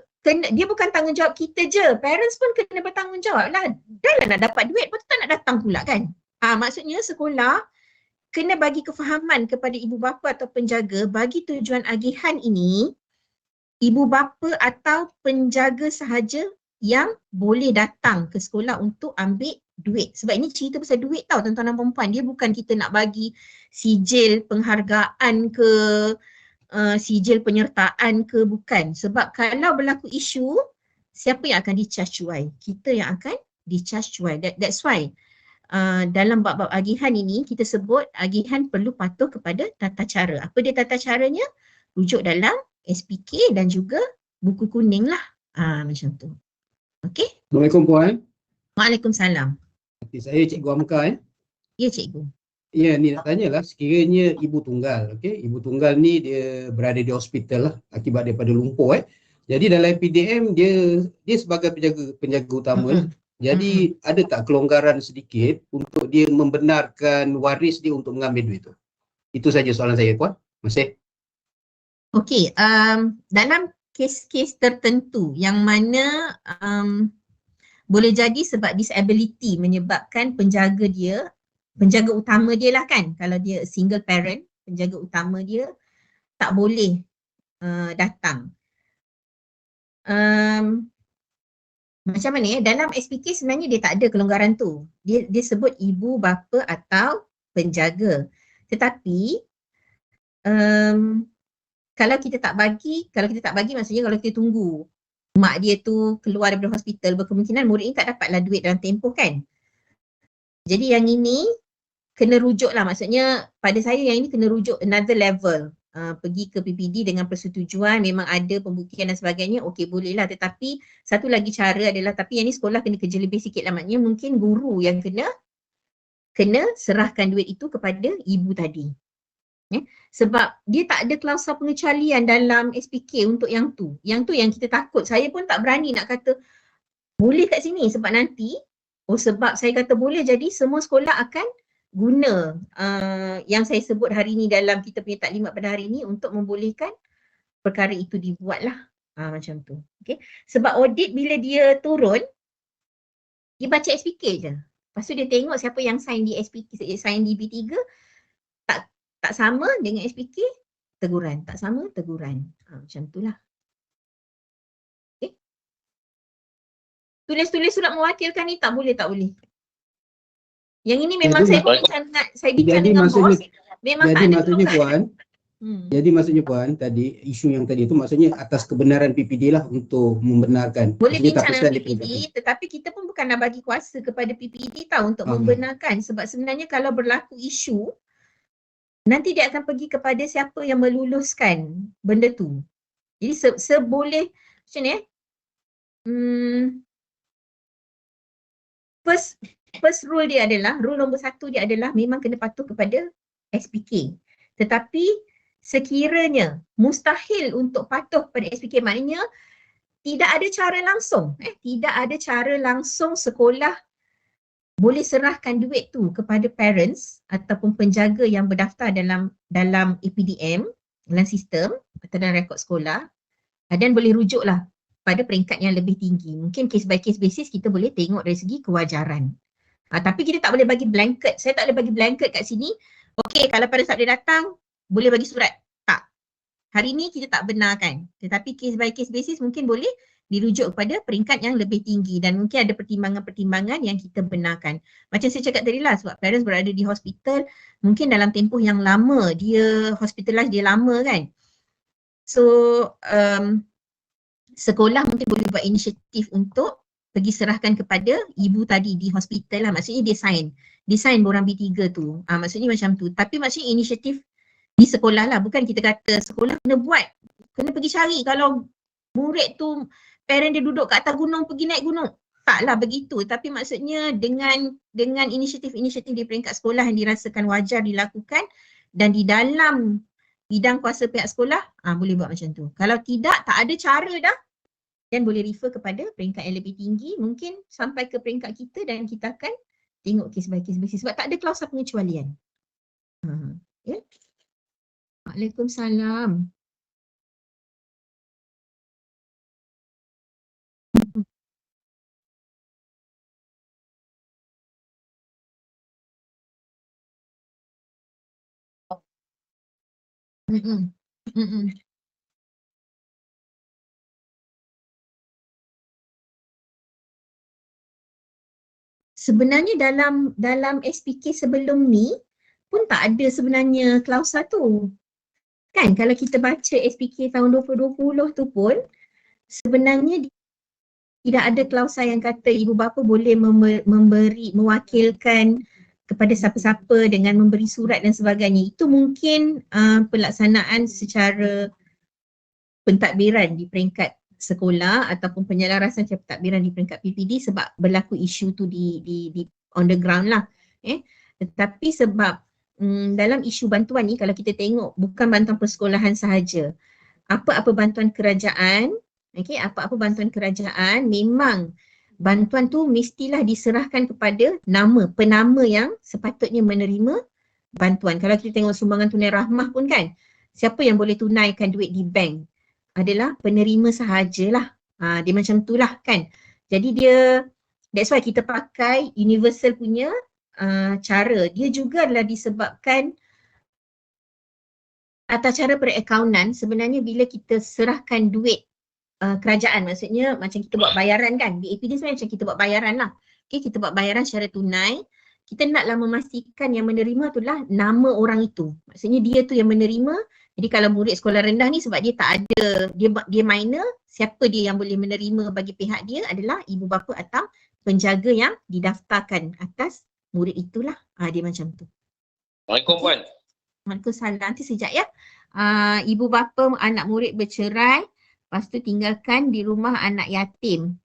Speaker 1: dia bukan tanggungjawab kita je, parents pun kena bertanggungjawab lah. Dah lah nak dapat duit, betul tak nak datang pula kan? Maksudnya sekolah kena bagi kefahaman kepada ibu bapa atau penjaga, bagi tujuan agihan ini, ibu bapa atau penjaga sahaja yang boleh datang ke sekolah untuk ambil duit. Sebab ini cerita pasal duit tau tuan-tuan dan perempuan. Dia bukan kita nak bagi sijil penghargaan ke, sijil penyertaan ke, bukan. Sebab kalau berlaku isu, siapa yang akan di-charge cuai? Kita yang akan di-charge cuai. That's why dalam bab-bab agihan ini kita sebut agihan perlu patuh kepada tata cara. Apa dia tata caranya? Rujuk dalam SPK dan juga buku kuning lah. Macam tu. Okey?
Speaker 5: Assalamualaikum Puan.
Speaker 1: Waalaikumsalam.
Speaker 5: Okay, saya Cikgu Amka.
Speaker 1: Ya cikgu.
Speaker 5: Ya, ni nak tanyalah, sekiranya ibu tunggal, okey, ibu tunggal ni dia berada di hospital lah akibat daripada lumpur Jadi dalam PDM dia sebagai penjaga utama. Jadi ada tak kelonggaran sedikit untuk dia membenarkan waris dia untuk mengambil duit tu? Itu saja soalan saya, Puan. Terima kasih.
Speaker 1: Okey, dalam kes-kes tertentu yang mana boleh jadi sebab disability menyebabkan penjaga utama dia lah kan, kalau dia single parent, penjaga utama dia tak boleh datang. Macam mana dalam SPK sebenarnya dia tak ada kelonggaran tu. Dia sebut ibu bapa atau penjaga. Tetapi kalau kita tak bagi maksudnya kalau kita tunggu mak dia tu keluar daripada hospital, berkemungkinan murid ni tak dapatlah duit dalam tempoh kan. Jadi yang ini kena rujuk lah, maksudnya pada saya yang ini kena rujuk another level. Pergi ke PPD dengan persetujuan, memang ada pembuktian dan sebagainya, okey boleh lah. Tetapi satu lagi cara adalah, tapi yang ni sekolah kena kerja lebih sikit lah, maknanya mungkin guru yang kena serahkan duit itu kepada ibu tadi. Sebab dia tak ada klausa pengecualian dalam SPK untuk yang tu. Yang tu yang kita takut. Saya pun tak berani nak kata boleh kat sini sebab nanti, sebab saya kata boleh jadi semua sekolah akan guna yang saya sebut hari ni dalam kita punya taklimat pada hari ni untuk membolehkan perkara itu dibuat lah. Macam tu. Okay. Sebab audit bila dia turun, dia baca SPK je. Lepas tu dia tengok siapa yang sign di SPK, sign di B3, tak sama dengan SPK, teguran. Tak sama, teguran. Macam itulah. Okay. Tulis-tulis surat mewakilkan ni tak boleh. Yang ini memang saya bincang dengan bos. Memang tak ada
Speaker 5: maksudnya Puan, jadi maksudnya Puan, tadi isu yang tadi itu maksudnya atas kebenaran PPD lah untuk membenarkan.
Speaker 1: Boleh
Speaker 5: maksudnya
Speaker 1: bincang dengan PPD, tetapi kita pun bukan nak bagi kuasa kepada PPD tahu untuk membenarkan. Sebab sebenarnya kalau berlaku isu, nanti dia akan pergi kepada siapa yang meluluskan benda tu. Jadi seboleh macam ni first rule dia adalah, rule nombor 1 dia adalah memang kena patuh kepada SPK. Tetapi sekiranya mustahil untuk patuh kepada SPK, maknanya tidak ada cara langsung. Tidak ada cara langsung sekolah boleh serahkan duit tu kepada parents ataupun penjaga yang berdaftar dalam APDM, dalam sistem atau dalam rekod sekolah, dan boleh rujuklah pada peringkat yang lebih tinggi. Mungkin case by case basis kita boleh tengok dari segi kewajaran. Tapi kita tak boleh bagi blanket. Saya tak boleh bagi blanket kat sini. Okey, kalau parents tak boleh datang, boleh bagi surat. Tak. Hari ni kita tak benarkan. Tetapi case by case basis mungkin boleh dirujuk kepada peringkat yang lebih tinggi dan mungkin ada pertimbangan-pertimbangan yang kita benarkan. Macam saya cakap tadi lah, sebab parents berada di hospital, mungkin dalam tempoh yang lama, dia hospitalize dia lama kan. So, sekolah mungkin boleh buat inisiatif untuk pergi serahkan kepada ibu tadi di hospital lah. Maksudnya dia sign borang B3 tu. Maksudnya macam tu. Tapi maksudnya inisiatif di sekolah lah. Bukan kita kata sekolah kena buat. Kena pergi cari kalau murid tu parent dia duduk kat atas gunung, pergi naik gunung. Taklah begitu. Tapi maksudnya dengan inisiatif-inisiatif di peringkat sekolah yang dirasakan wajar dilakukan dan di dalam bidang kuasa pihak sekolah, boleh buat macam tu. Kalau tidak, tak ada cara dah, dan boleh refer kepada peringkat yang lebih tinggi, mungkin sampai ke peringkat kita dan kita akan tengok case by case basis sebab tak ada klausa pengecualian. Ya. Waalaikumsalam. Sebenarnya dalam SPK sebelum ni pun tak ada sebenarnya klausa tu. Kan kalau kita baca SPK tahun 2020 tu pun sebenarnya tidak ada klausa yang kata ibu bapa boleh mewakilkan kepada siapa-siapa dengan memberi surat dan sebagainya. Itu mungkin pelaksanaan secara pentadbiran di peringkat sekolah ataupun penyelarasan pentadbiran di peringkat PPD sebab berlaku isu tu di on the ground lah. Tetapi sebab dalam isu bantuan ni kalau kita tengok bukan bantuan persekolahan sahaja. Apa-apa bantuan kerajaan, apa-apa bantuan kerajaan memang bantuan tu mestilah diserahkan kepada penama yang sepatutnya menerima bantuan. Kalau kita tengok sumbangan tunai rahmah pun kan, siapa yang boleh tunaikan duit di bank adalah penerima sahajalah. Dia macam tu lah kan. Jadi that's why kita pakai universal punya cara. Dia juga adalah disebabkan atas cara perakaunan sebenarnya bila kita serahkan duit kerajaan, maksudnya macam kita buat bayaran kan. BAP ni sebenarnya macam kita buat bayaran lah. Kita buat bayaran secara tunai. Kita naklah memastikan yang menerima tu lah nama orang itu. Maksudnya dia tu yang menerima. Jadi kalau murid sekolah rendah ni sebab dia tak ada, dia minor, siapa dia yang boleh menerima bagi pihak dia adalah ibu bapa atau penjaga yang didaftarkan atas murid itulah. Dia macam tu.
Speaker 3: Assalamualaikum Puan.
Speaker 1: Waalaikumsalam. Nanti sekejap ya. Ibu bapa anak murid bercerai, lepas tu tinggalkan di rumah anak yatim.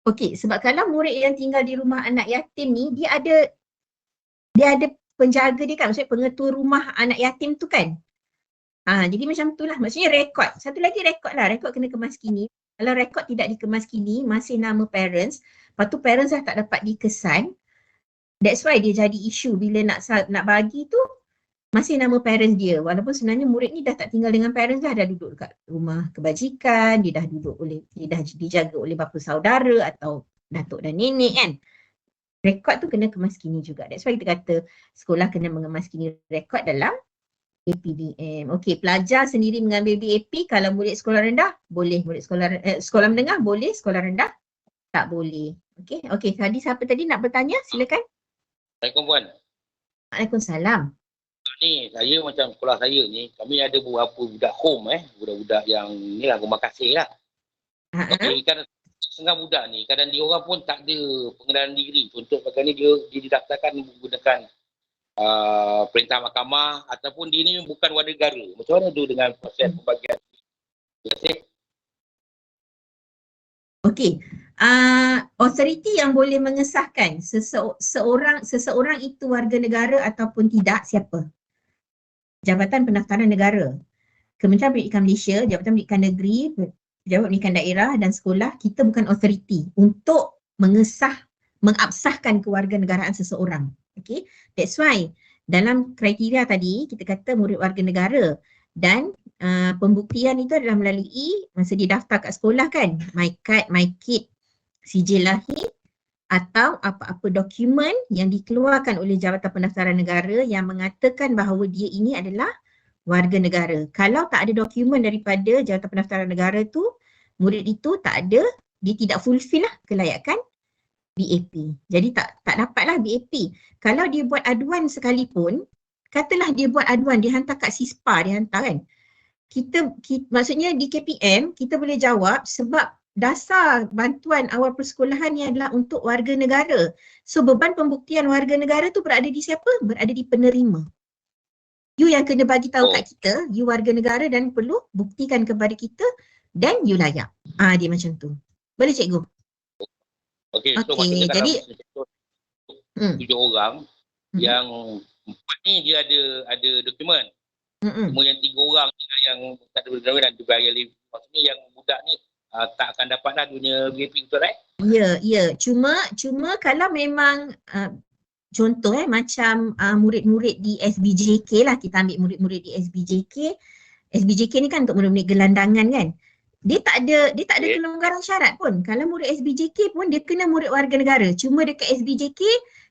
Speaker 1: Okey, sebab kalau murid yang tinggal di rumah anak yatim ni, dia ada penjaga dia kan, maksudnya pengetua rumah anak yatim tu kan. Jadi macam tu lah, maksudnya rekod. Satu lagi rekod lah, rekod kena kemas kini. Kalau rekod tidak dikemas kini, masih nama parents, lepas tu parents dah tak dapat dikesan. That's why dia jadi isu bila nak bagi tu, masih nama parents dia. Walaupun sebenarnya murid ni dah tak tinggal dengan parents dah duduk dekat rumah kebajikan, dia dah dijaga oleh bapa saudara atau datuk dan nenek kan. Rekod tu kena kemas kini juga. That's why kita kata sekolah kena mengemas kini rekod dalam APDM. Okey, pelajar sendiri mengambil BAP kalau murid sekolah rendah boleh, murid sekolah menengah boleh, sekolah rendah tak boleh. Okey, tadi siapa tadi nak bertanya? Silakan.
Speaker 3: Assalamualaikum Puan.
Speaker 1: Waalaikumsalam.
Speaker 3: Ni saya macam sekolah saya ni, kami ada beberapa budak home budak-budak yang ni lah rumah kasih lah. Okey, kan setengah budak ni kadang dia orang pun tak ada pengenalan diri. Contoh bagaimana dia didaftarkan menggunakan perintah mahkamah ataupun dia ni bukan warga negara. Macam mana tu dengan proses pembagian? Terima kasih.
Speaker 1: Okey. Authority yang boleh mengesahkan seseorang itu warga negara ataupun tidak siapa? Jabatan Pendaftaran Negara, Kementerian Pendidikan Malaysia, Jabatan Pendidikan Negeri, Jabatan Pendidikan Daerah dan sekolah. Kita bukan authority untuk mengabsahkan kewarganegaraan seseorang. Okay, that's why dalam kriteria tadi kita kata murid warga negara dan pembuktian itu adalah melalui masa dia daftar kat sekolah kan, MyKad, MyKit, sijil lahir atau apa-apa dokumen yang dikeluarkan oleh Jabatan Pendaftaran Negara yang mengatakan bahawa dia ini adalah warga negara. Kalau tak ada dokumen daripada Jabatan Pendaftaran Negara tu, murid itu tak ada, dia tidak fulfill lah kelayakan BAP. Jadi tak dapatlah BAP. Kalau dia buat aduan sekalipun, katalah dia buat aduan, dia hantar kat SISPA, dia hantar kan. Kita maksudnya di KPM, kita boleh jawab sebab dasar bantuan awal persekolahan ni adalah untuk warga negara. So beban pembuktian warga negara tu berada di siapa? Berada di penerima. You yang kena bagi tahu kat kita, you warga negara dan perlu buktikan kepada kita dan you layak. Dia macam tu. Boleh cikgu?
Speaker 3: Okey, so maksudnya
Speaker 1: jadi
Speaker 3: dalam 7 orang yang 4 ni dia ada dokumen. Cuma yang 3 orang yang tak ada dokumen dan juga yang maksudnya yang budak ni tak akan dapatlah dunia BAP, betul right?
Speaker 1: Ya. Cuma kalau memang contoh macam murid-murid di SBJK lah, kita ambil murid-murid di SBJK. SBJK ni kan untuk murid-murid gelandangan kan. Dia tak ada kelonggaran syarat pun. Kalau murid SBJK pun dia kena murid warga negara. Cuma dekat SBJK,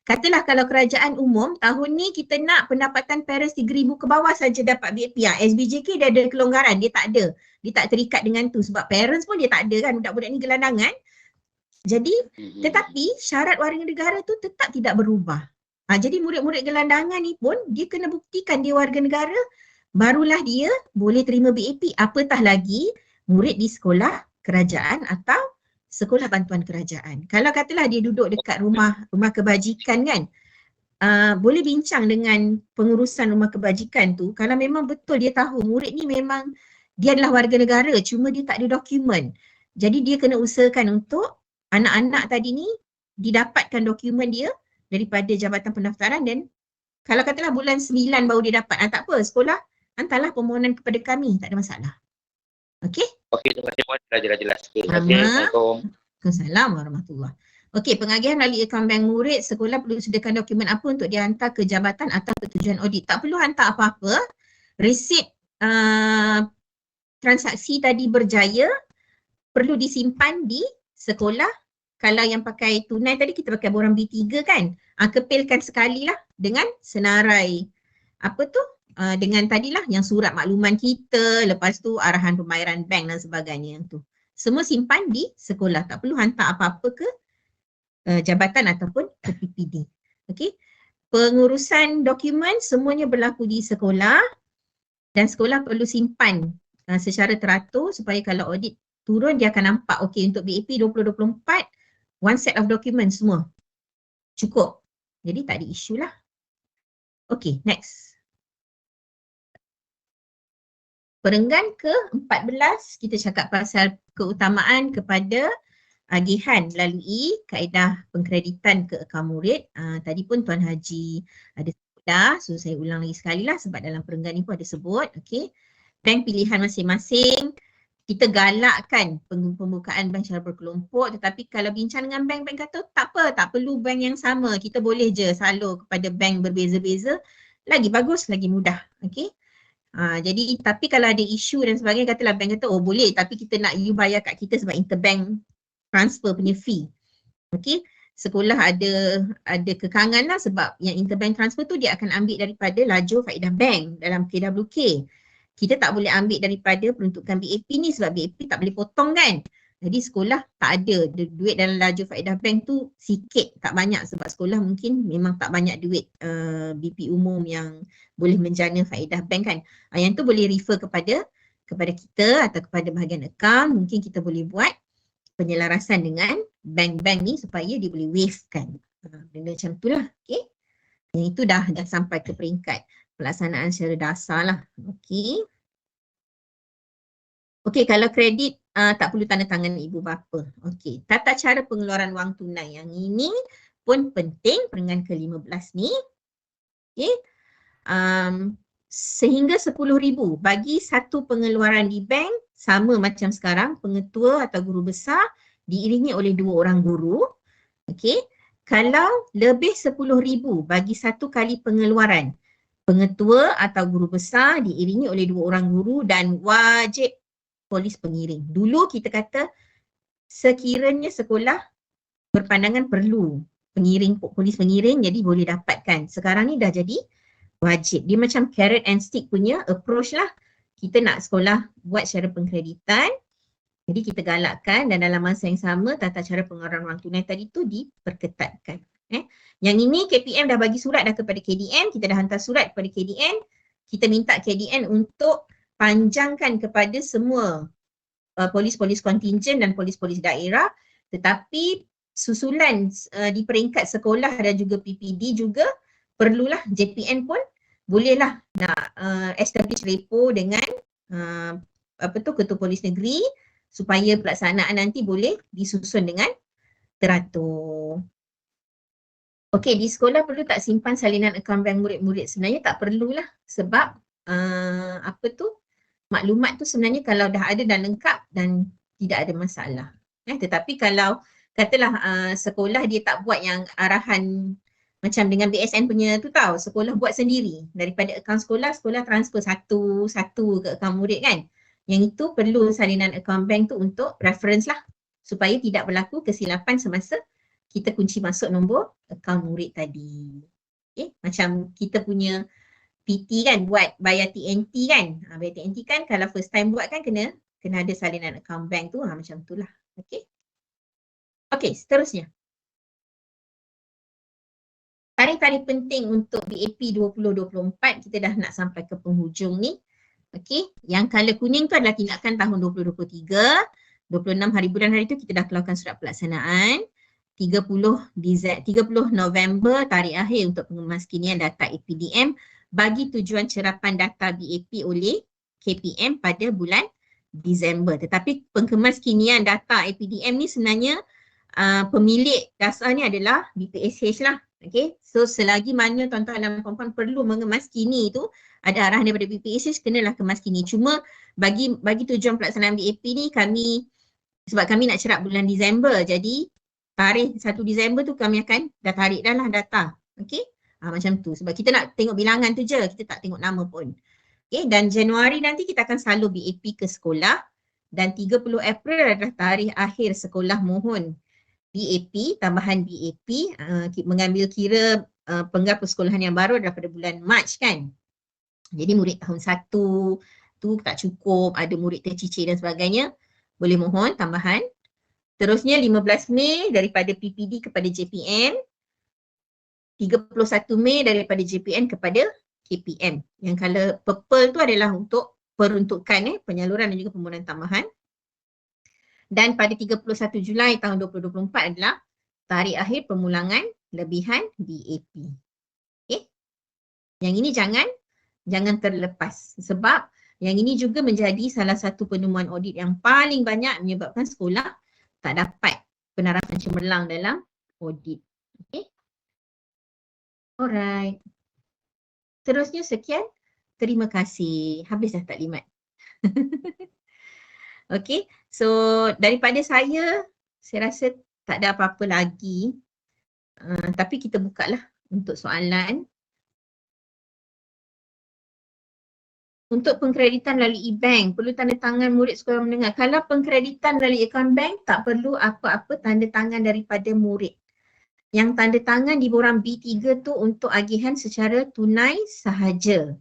Speaker 1: katalah kalau kerajaan umum tahun ni kita nak pendapatan parents 3,000 ke bawah saja dapat BAP. SBJK dia ada kelonggaran, dia tak ada. Dia tak terikat dengan tu sebab parents pun dia tak ada kan, budak-budak ni gelandangan. Jadi tetapi syarat warga negara tu tetap tidak berubah. Jadi murid-murid gelandangan ni pun dia kena buktikan dia warga negara, barulah dia boleh terima BAP. Apatah lagi murid di sekolah kerajaan atau sekolah bantuan kerajaan. Kalau katalah dia duduk dekat rumah kebajikan kan, boleh bincang dengan pengurusan rumah kebajikan tu. Kalau memang betul dia tahu murid ni memang dia adalah warga negara, cuma dia tak ada dokumen. Jadi dia kena usahakan untuk anak-anak tadi ni didapatkan dokumen dia daripada Jabatan Pendaftaran, dan kalau katalah bulan 9 baru dia dapat, tak apa, sekolah hantarlah permohonan kepada kami, tak ada masalah. Okey?
Speaker 3: Okey, terima kasih. Dah jelas. Assalamualaikum.
Speaker 1: Waalaikumsalam warahmatullahi. Okey, pengagihan melalui akaun bank murid, sekolah perlu sediakan dokumen apa untuk dihantar ke jabatan atau ke tujuan audit? Tak perlu hantar apa-apa. Resit transaksi tadi berjaya perlu disimpan di sekolah. Kalau yang pakai tunai tadi kita pakai borang B3 kan, kepilkan sekali lah dengan senarai dengan tadilah yang surat makluman kita, lepas tu arahan pembayaran bank dan sebagainya yang tu. Semua simpan di sekolah, tak perlu hantar apa-apa ke jabatan ataupun ke PPD. Okey. Pengurusan dokumen semuanya berlaku di sekolah dan sekolah perlu simpan secara teratur supaya kalau audit turun dia akan nampak okey untuk BAP 2024 one set of document semua cukup. Jadi tak ada isu lah. Okey, next. Perenggan ke-14 kita cakap pasal keutamaan kepada agihan melalui kaedah pengkreditan ke akaun murid. Tadi pun Tuan Haji ada sebut dah, so saya ulang lagi sekali lah sebab dalam perenggan ni pun ada sebut. Okey. Bank pilihan masing-masing, kita galakkan pembukaan bank secara berkelompok, tetapi kalau bincang dengan bank kata tak apa, tak perlu bank yang sama, kita boleh je salur kepada bank berbeza-beza, lagi bagus, lagi mudah. Okey. Jadi tapi kalau ada isu dan sebagainya, katalah bank kata boleh tapi kita nak you bayar kat kita sebab interbank transfer punya fee. Okey, sekolah ada kekangan lah sebab yang interbank transfer tu dia akan ambil daripada lajur faedah bank dalam KWK. Kita tak boleh ambil daripada peruntukan BAP ni sebab BAP tak boleh potong kan. Jadi sekolah tak ada duit dalam lajur faedah bank tu sikit, tak banyak sebab sekolah mungkin memang tak banyak duit BP umum yang boleh menjana faedah bank kan. Yang tu boleh refer kepada kita atau kepada bahagian akaun, mungkin kita boleh buat penyelarasan dengan bank-bank ni supaya dia boleh waive kan. Benda macam tu lah. Okay. Yang itu dah sampai ke peringkat pelaksanaan secara dasar lah. Okay. Okey, kalau kredit tak perlu tanda tangan ibu bapa. Okey, tata cara pengeluaran wang tunai yang ini pun penting, perenggan ke-15 ni. Okey. Sehingga 10,000 bagi satu pengeluaran di bank sama macam sekarang, pengetua atau guru besar diiringi oleh 2 orang guru. Okey. Kalau lebih 10,000 bagi satu kali pengeluaran, pengetua atau guru besar diiringi oleh 2 orang guru dan wajib polis pengiring. Dulu kita kata sekiranya sekolah berpandangan perlu pengiring, polis pengiring, jadi boleh dapatkan. Sekarang ni dah jadi wajib. Dia macam carrot and stick punya approach lah. Kita nak sekolah buat secara pengkreditan, jadi kita galakkan, dan dalam masa yang sama tata cara pengeluaran wang tunai tadi tu diperketatkan. Yang ini KPM dah bagi surat dah kepada KDN, kita dah hantar surat kepada KDN, kita minta KDN untuk panjangkan kepada semua polis-polis kontingen dan polis-polis daerah, tetapi susulan di peringkat sekolah dan juga PPD juga perlulah JPN pun bolehlah nak establish repo dengan ketua polis negeri supaya pelaksanaan nanti boleh disusun dengan teratur. Okey, di sekolah perlu tak simpan salinan akaun bank murid-murid? Sebenarnya tak perlulah, sebab maklumat tu sebenarnya kalau dah ada dan lengkap dan tidak ada masalah. Tetapi kalau katalah sekolah dia tak buat yang arahan macam dengan BSN punya tu tahu, sekolah buat sendiri daripada akaun sekolah, sekolah transfer satu ke akaun murid kan. Yang itu perlu salinan akaun bank tu untuk reference lah, supaya tidak berlaku kesilapan semasa kita kunci masuk nombor akaun murid tadi. Macam kita punya PT kan buat bayar TNT kan. Bayar TNT kan kalau first time buat kan kena ada salinan akaun bank tu, macam itulah. Okey, seterusnya. Tarikh-tarikh penting untuk BAP 2024, kita dah nak sampai ke penghujung ni. Okey, yang color kuning tu adalah tindakan tahun 2023. 26 hari bulan hari tu kita dah keluarkan surat pelaksanaan. 30 November tarikh akhir untuk pengemaskinian data APDM bagi tujuan cerapan data BAP oleh KPM pada bulan Disember. Tetapi pengemaskinian data APDM ni sebenarnya pemilik dasar ni adalah BPSH lah. Okay, so selagi mana tuan-tuan dan puan-puan perlu mengemaskini tu, ada arahan daripada BPSH, kenalah kemaskini. Cuma bagi tujuan pelaksanaan BAP ni sebab kami nak cerap bulan Disember, jadi tarikh 1 Disember tu kami akan dah tarik dah lah data. Okay, macam tu. Sebab kita nak tengok bilangan tu je, kita tak tengok nama pun. Okay, dan Januari nanti kita akan salur BAP ke sekolah, dan 30 April adalah tarikh akhir sekolah mohon BAP, tambahan BAP, mengambil kira penggal persekolahan yang baru daripada bulan Mac kan. Jadi murid tahun 1 tu tak cukup, ada murid tercicir dan sebagainya, boleh mohon tambahan. Terusnya 15 Mei daripada PPD kepada JPN, 31 Mei daripada JPN kepada KPM. Yang color purple tu adalah untuk peruntukan penyaluran dan juga pembunuhan tambahan. Dan pada 31 Julai tahun 2024 adalah tarikh akhir pemulangan lebihan BAP. Okay. Yang ini jangan terlepas, sebab yang ini juga menjadi salah satu penemuan audit yang paling banyak menyebabkan sekolah tak dapat penarasan cemerlang dalam audit. Okay. Alright. Terusnya sekian. Terima kasih. Habis dah taklimat. Okay, so daripada saya rasa tak ada apa-apa lagi. Tapi kita buka lah untuk soalan. Untuk pengkreditan melalui e-bank, perlu tanda tangan murid sekolah menengah. Kalau pengkreditan melalui akaun bank, tak perlu apa-apa tanda tangan daripada murid. Yang tanda tangan di borang B3 tu untuk agihan secara tunai sahaja.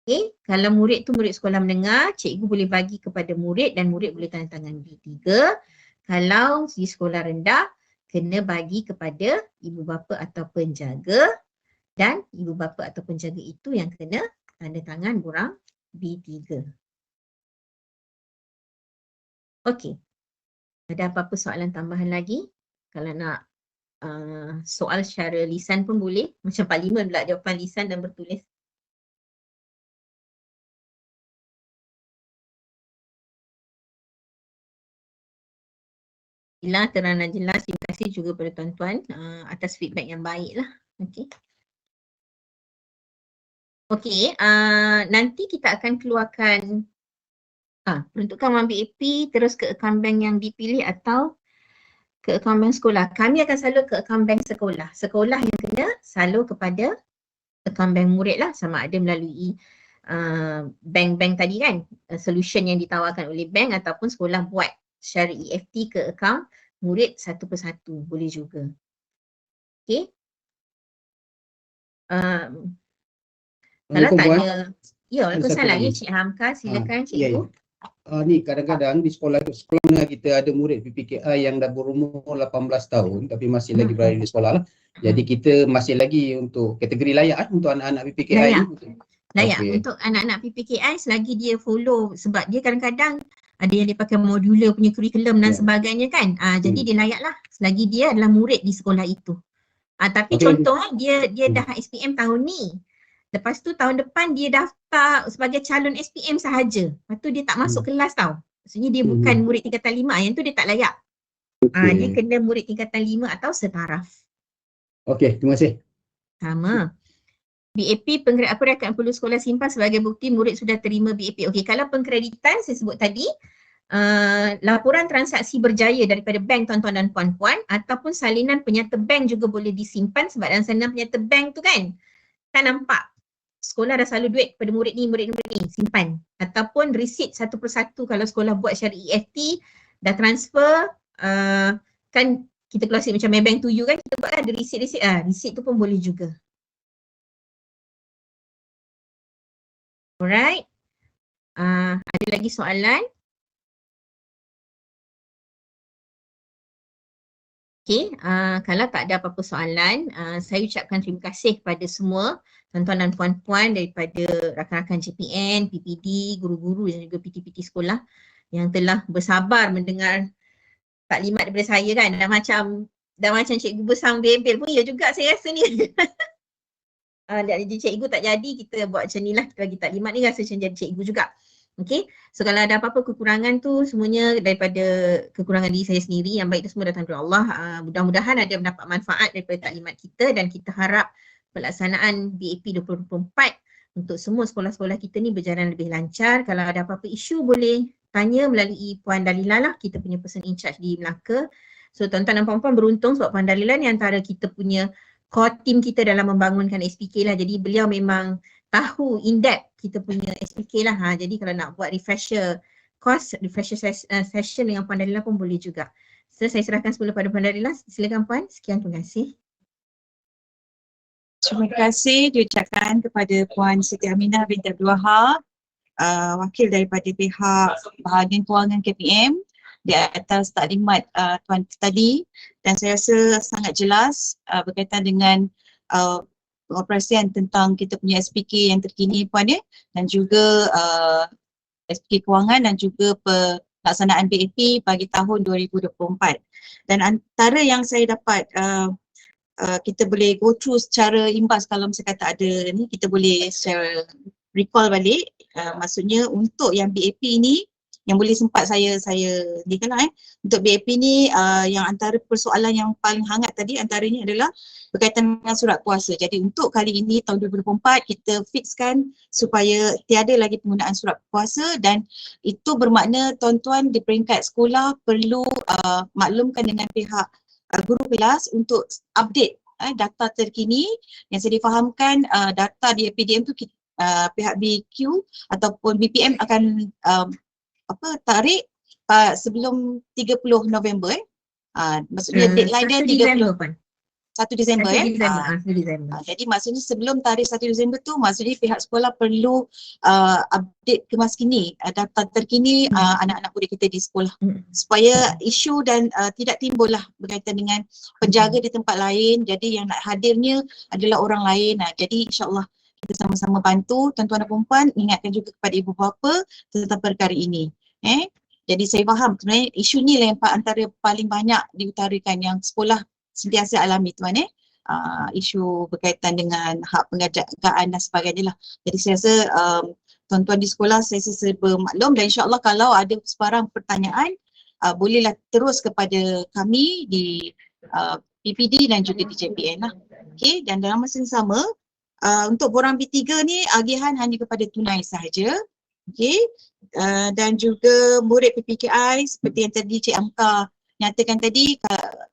Speaker 1: Okay, kalau murid tu murid sekolah menengah, cikgu boleh bagi kepada murid dan murid boleh tanda tangan B3. Kalau di sekolah rendah, kena bagi kepada ibu bapa atau penjaga, dan ibu bapa atau penjaga itu yang kena tanda tangan borang B3. Okey, ada apa-apa soalan tambahan lagi? Kalau nak soal secara lisan pun boleh, macam parlimen pula jawapan lisan dan bertulis. Terang dan jelas. Terima kasih juga kepada tuan-tuan atas feedback yang baik lah. Okey, nanti kita akan keluarkan peruntukan wang BAP terus ke akaun bank yang dipilih atau ke akaun bank sekolah. Kami akan salur ke akaun bank sekolah. Sekolah yang kena salur kepada akaun bank murid lah, sama ada melalui bank-bank tadi kan, solution yang ditawarkan oleh bank, ataupun sekolah buat secara EFT ke akaun murid satu persatu, boleh juga. Okay. Kalau tak
Speaker 5: Puan.
Speaker 1: ada, ya,
Speaker 5: Ada satu
Speaker 1: Waalaikumsalam.
Speaker 5: lagi.
Speaker 1: Ya, Cik Hamka, silakan
Speaker 5: Ya,
Speaker 1: cikgu.
Speaker 5: ni kadang-kadang di sekolah menengah kita ada murid PPKI yang dah berumur 18 tahun tapi masih lagi berada di sekolah lah. Jadi kita masih lagi untuk kategori layak untuk anak-anak PPKI
Speaker 1: Layak.
Speaker 5: ni.
Speaker 1: Layak
Speaker 5: Okey.
Speaker 1: untuk anak-anak PPKI selagi dia follow, sebab dia kadang-kadang ada yang dia pakai modular punya kurikulum dan
Speaker 5: Ya.
Speaker 1: sebagainya kan. Jadi dia layak lah selagi dia adalah murid di sekolah itu. Tapi
Speaker 5: Okey.
Speaker 1: contoh dia dah SPM tahun ni. Lepas tu tahun depan dia daftar sebagai calon SPM sahaja. Lepas tu dia tak masuk kelas tau. Maksudnya dia bukan murid tingkatan 5, yang tu dia tak layak. Dia kena murid tingkatan 5 atau setaraf.
Speaker 5: Okey, terima kasih.
Speaker 1: Sama. BAP pengkreditan perlu sekolah simpan sebagai bukti murid sudah terima BAP. Okey, kalau pengkreditan saya sebut tadi, laporan transaksi berjaya daripada bank tuan-tuan dan puan-puan ataupun salinan penyata bank juga boleh disimpan, sebab dalam salinan penyata bank tu kan nampak sekolah dah selalu duit kepada murid ni, simpan. Ataupun resit satu persatu kalau sekolah buat syariah EFT, dah transfer, kan kita keluar macam Maybank to you kan, kita buat kan ada resit, resit tu pun boleh juga. Alright. Ada lagi soalan? Okay, kalau tak ada apa-apa soalan, saya ucapkan terima kasih kepada semua tuan-tuan dan puan-puan daripada rakan-rakan JPN, PPD, guru-guru dan juga PT-PT sekolah yang telah bersabar mendengar taklimat daripada saya kan. Dah macam cikgu bersang bebel pun ya juga saya rasa ni. Jadi cikgu tak jadi, kita buat macam ni lah, kita bagi taklimat ni rasa macam jadi cikgu juga. Okay, so kalau ada apa-apa kekurangan tu semuanya daripada kekurangan diri saya sendiri, yang baik tu semua datang dari Allah. Mudah-mudahan ada mendapat manfaat daripada taklimat kita dan kita harap pelaksanaan BAP 2024 untuk semua sekolah-sekolah kita ni berjalan lebih lancar. Kalau ada apa-apa isu boleh tanya melalui Puan Dalila lah, kita punya person in charge di Melaka. So tuan-tuan dan puan-puan beruntung sebab Puan Dalila ni antara kita punya core team kita dalam membangunkan SPK lah. Jadi beliau memang tahu in depth kita punya SPK lah. Jadi kalau nak buat refresher course, refresher session dengan Puan Dalila pun boleh juga. So saya serahkan semula pada Puan Dalila. Silakan Puan. Sekian, terima kasih.
Speaker 6: Terima kasih diucapkan kepada Puan Siti Aminah binti Abdul Wahab, wakil daripada pihak Bahagian Kewangan KPM di atas taklimat Tuan tadi, dan saya rasa sangat jelas berkaitan dengan pengoperasian tentang kita punya SPK yang terkini Puan ya, dan juga SPK Kewangan dan juga pelaksanaan BAP bagi tahun 2024. Dan antara yang saya dapat kita boleh go through secara imbas, kalau misalnya kata ada ni kita boleh secara recall balik, maksudnya untuk yang BAP ni yang boleh sempat saya ni kan untuk BAP ni yang antara persoalan yang paling hangat tadi antaranya adalah berkaitan dengan surat kuasa. Jadi untuk kali ini tahun 2024 kita fixkan supaya tiada lagi penggunaan surat kuasa, dan itu bermakna tuan-tuan di peringkat sekolah perlu maklumkan dengan pihak guru kelas untuk update data terkini. Yang saya difahamkan data di APDM tu pihak BQ ataupun BPM akan tarik sebelum 30 November maksudnya deadline dia 1 Disember
Speaker 1: 1 Disember.
Speaker 6: Jadi maksudnya sebelum tarikh 1 Disember tu maksudnya pihak sekolah perlu update kemas kini data terkini anak-anak murid kita di sekolah supaya isu dan tidak timbul lah berkaitan dengan penjaga di tempat lain, jadi yang nak hadirnya adalah orang lain. Jadi insyaAllah kita sama-sama bantu tuan-tuan dan puan-puan, ingatkan juga kepada ibu bapa tentang perkara ini. Jadi saya faham sebenarnya isu ni lah yang antara paling banyak diutarakan yang sekolah sentiasa alami tuan isu berkaitan dengan hak pengajaran dan sebagainya lah. Jadi saya rasa tuan-tuan di sekolah saya rasa serba maklum, dan insyaAllah kalau ada sebarang pertanyaan bolehlah terus kepada kami di PPD dan juga di JPN lah. Okay, dan dalam masa yang sama untuk borang B3 ni agihan hanya kepada tunai sahaja. Okay, dan juga murid PPKI seperti yang tadi Cik Amka nyatakan tadi,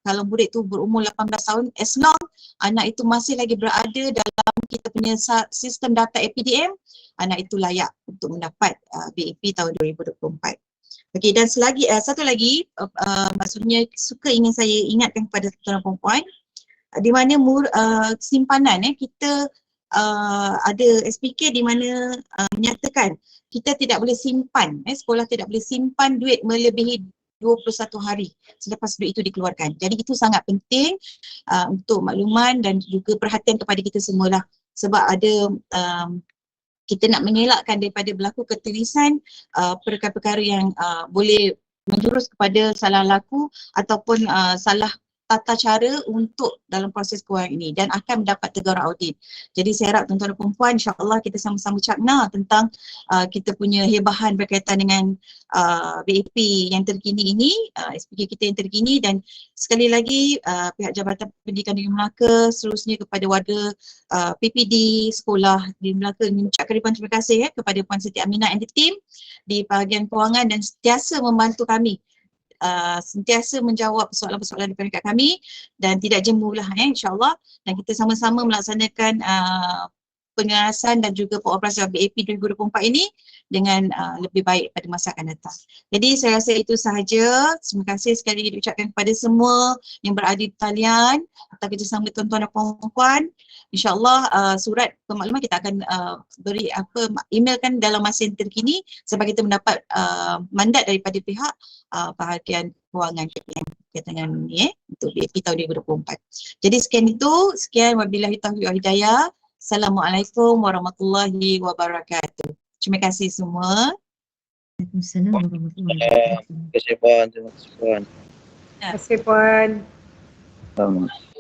Speaker 6: kalau murid tu berumur 18 tahun, as long anak itu masih lagi berada dalam kita punya sistem data APDM, anak itu layak untuk mendapat BAP tahun 2024. Okey, dan satu lagi maksudnya ingin saya ingatkan kepada tuan-tuan dan puan-puan, di mana simpanan kita ada SPK di mana menyatakan kita tidak boleh simpan, sekolah tidak boleh simpan duit melebihi 21 hari selepas duit itu dikeluarkan. Jadi itu sangat penting untuk makluman dan juga perhatian kepada kita semualah, sebab ada kita nak mengelakkan daripada berlaku ketulisan perkara-perkara yang boleh menjurus kepada salah laku ataupun salah tata cara untuk dalam proses kewangan ini dan akan mendapat teguran audit. Jadi saya harap tuan-tuan dan puan-puan, insya-Allah kita sama-sama cakna tentang kita punya hebahan berkaitan dengan BAP yang terkini ini, SPK kita yang terkini, dan sekali lagi pihak Jabatan Pendidikan Negeri Melaka seterusnya kepada warga PPD sekolah di Melaka mengucapkan ribuan terima kasih kepada Puan Siti Aminah and the team di bahagian kewangan dan sentiasa membantu kami, sentiasa menjawab soalan-soalan daripada kami dan tidak jemulah insya-Allah, dan kita sama-sama melaksanakan pengarasan dan juga pengoperasian BAP 2024 ini dengan lebih baik pada masa akan datang. Jadi saya rasa itu sahaja. Terima kasih sekali lagi diucapkan kepada semua yang berada di talian atau kerjasama tuan-tuan dan puan-puan. InsyaAllah surat pemakluman kita akan beri emailkan dalam masa yang terkini sebab kita mendapat mandat daripada pihak bahagian kewangan KPM berkaitan dengan ni untuk BAP tahun 2024. Jadi sekian wabillahi taufiq wal hidayah. Assalamualaikum warahmatullahi wabarakatuh. Terima kasih semua.
Speaker 1: Waalaikumsalam warahmatullahi wabarakatuh.
Speaker 7: Terima kasih Puan.
Speaker 4: Terima kasih Puan.
Speaker 7: Selamat.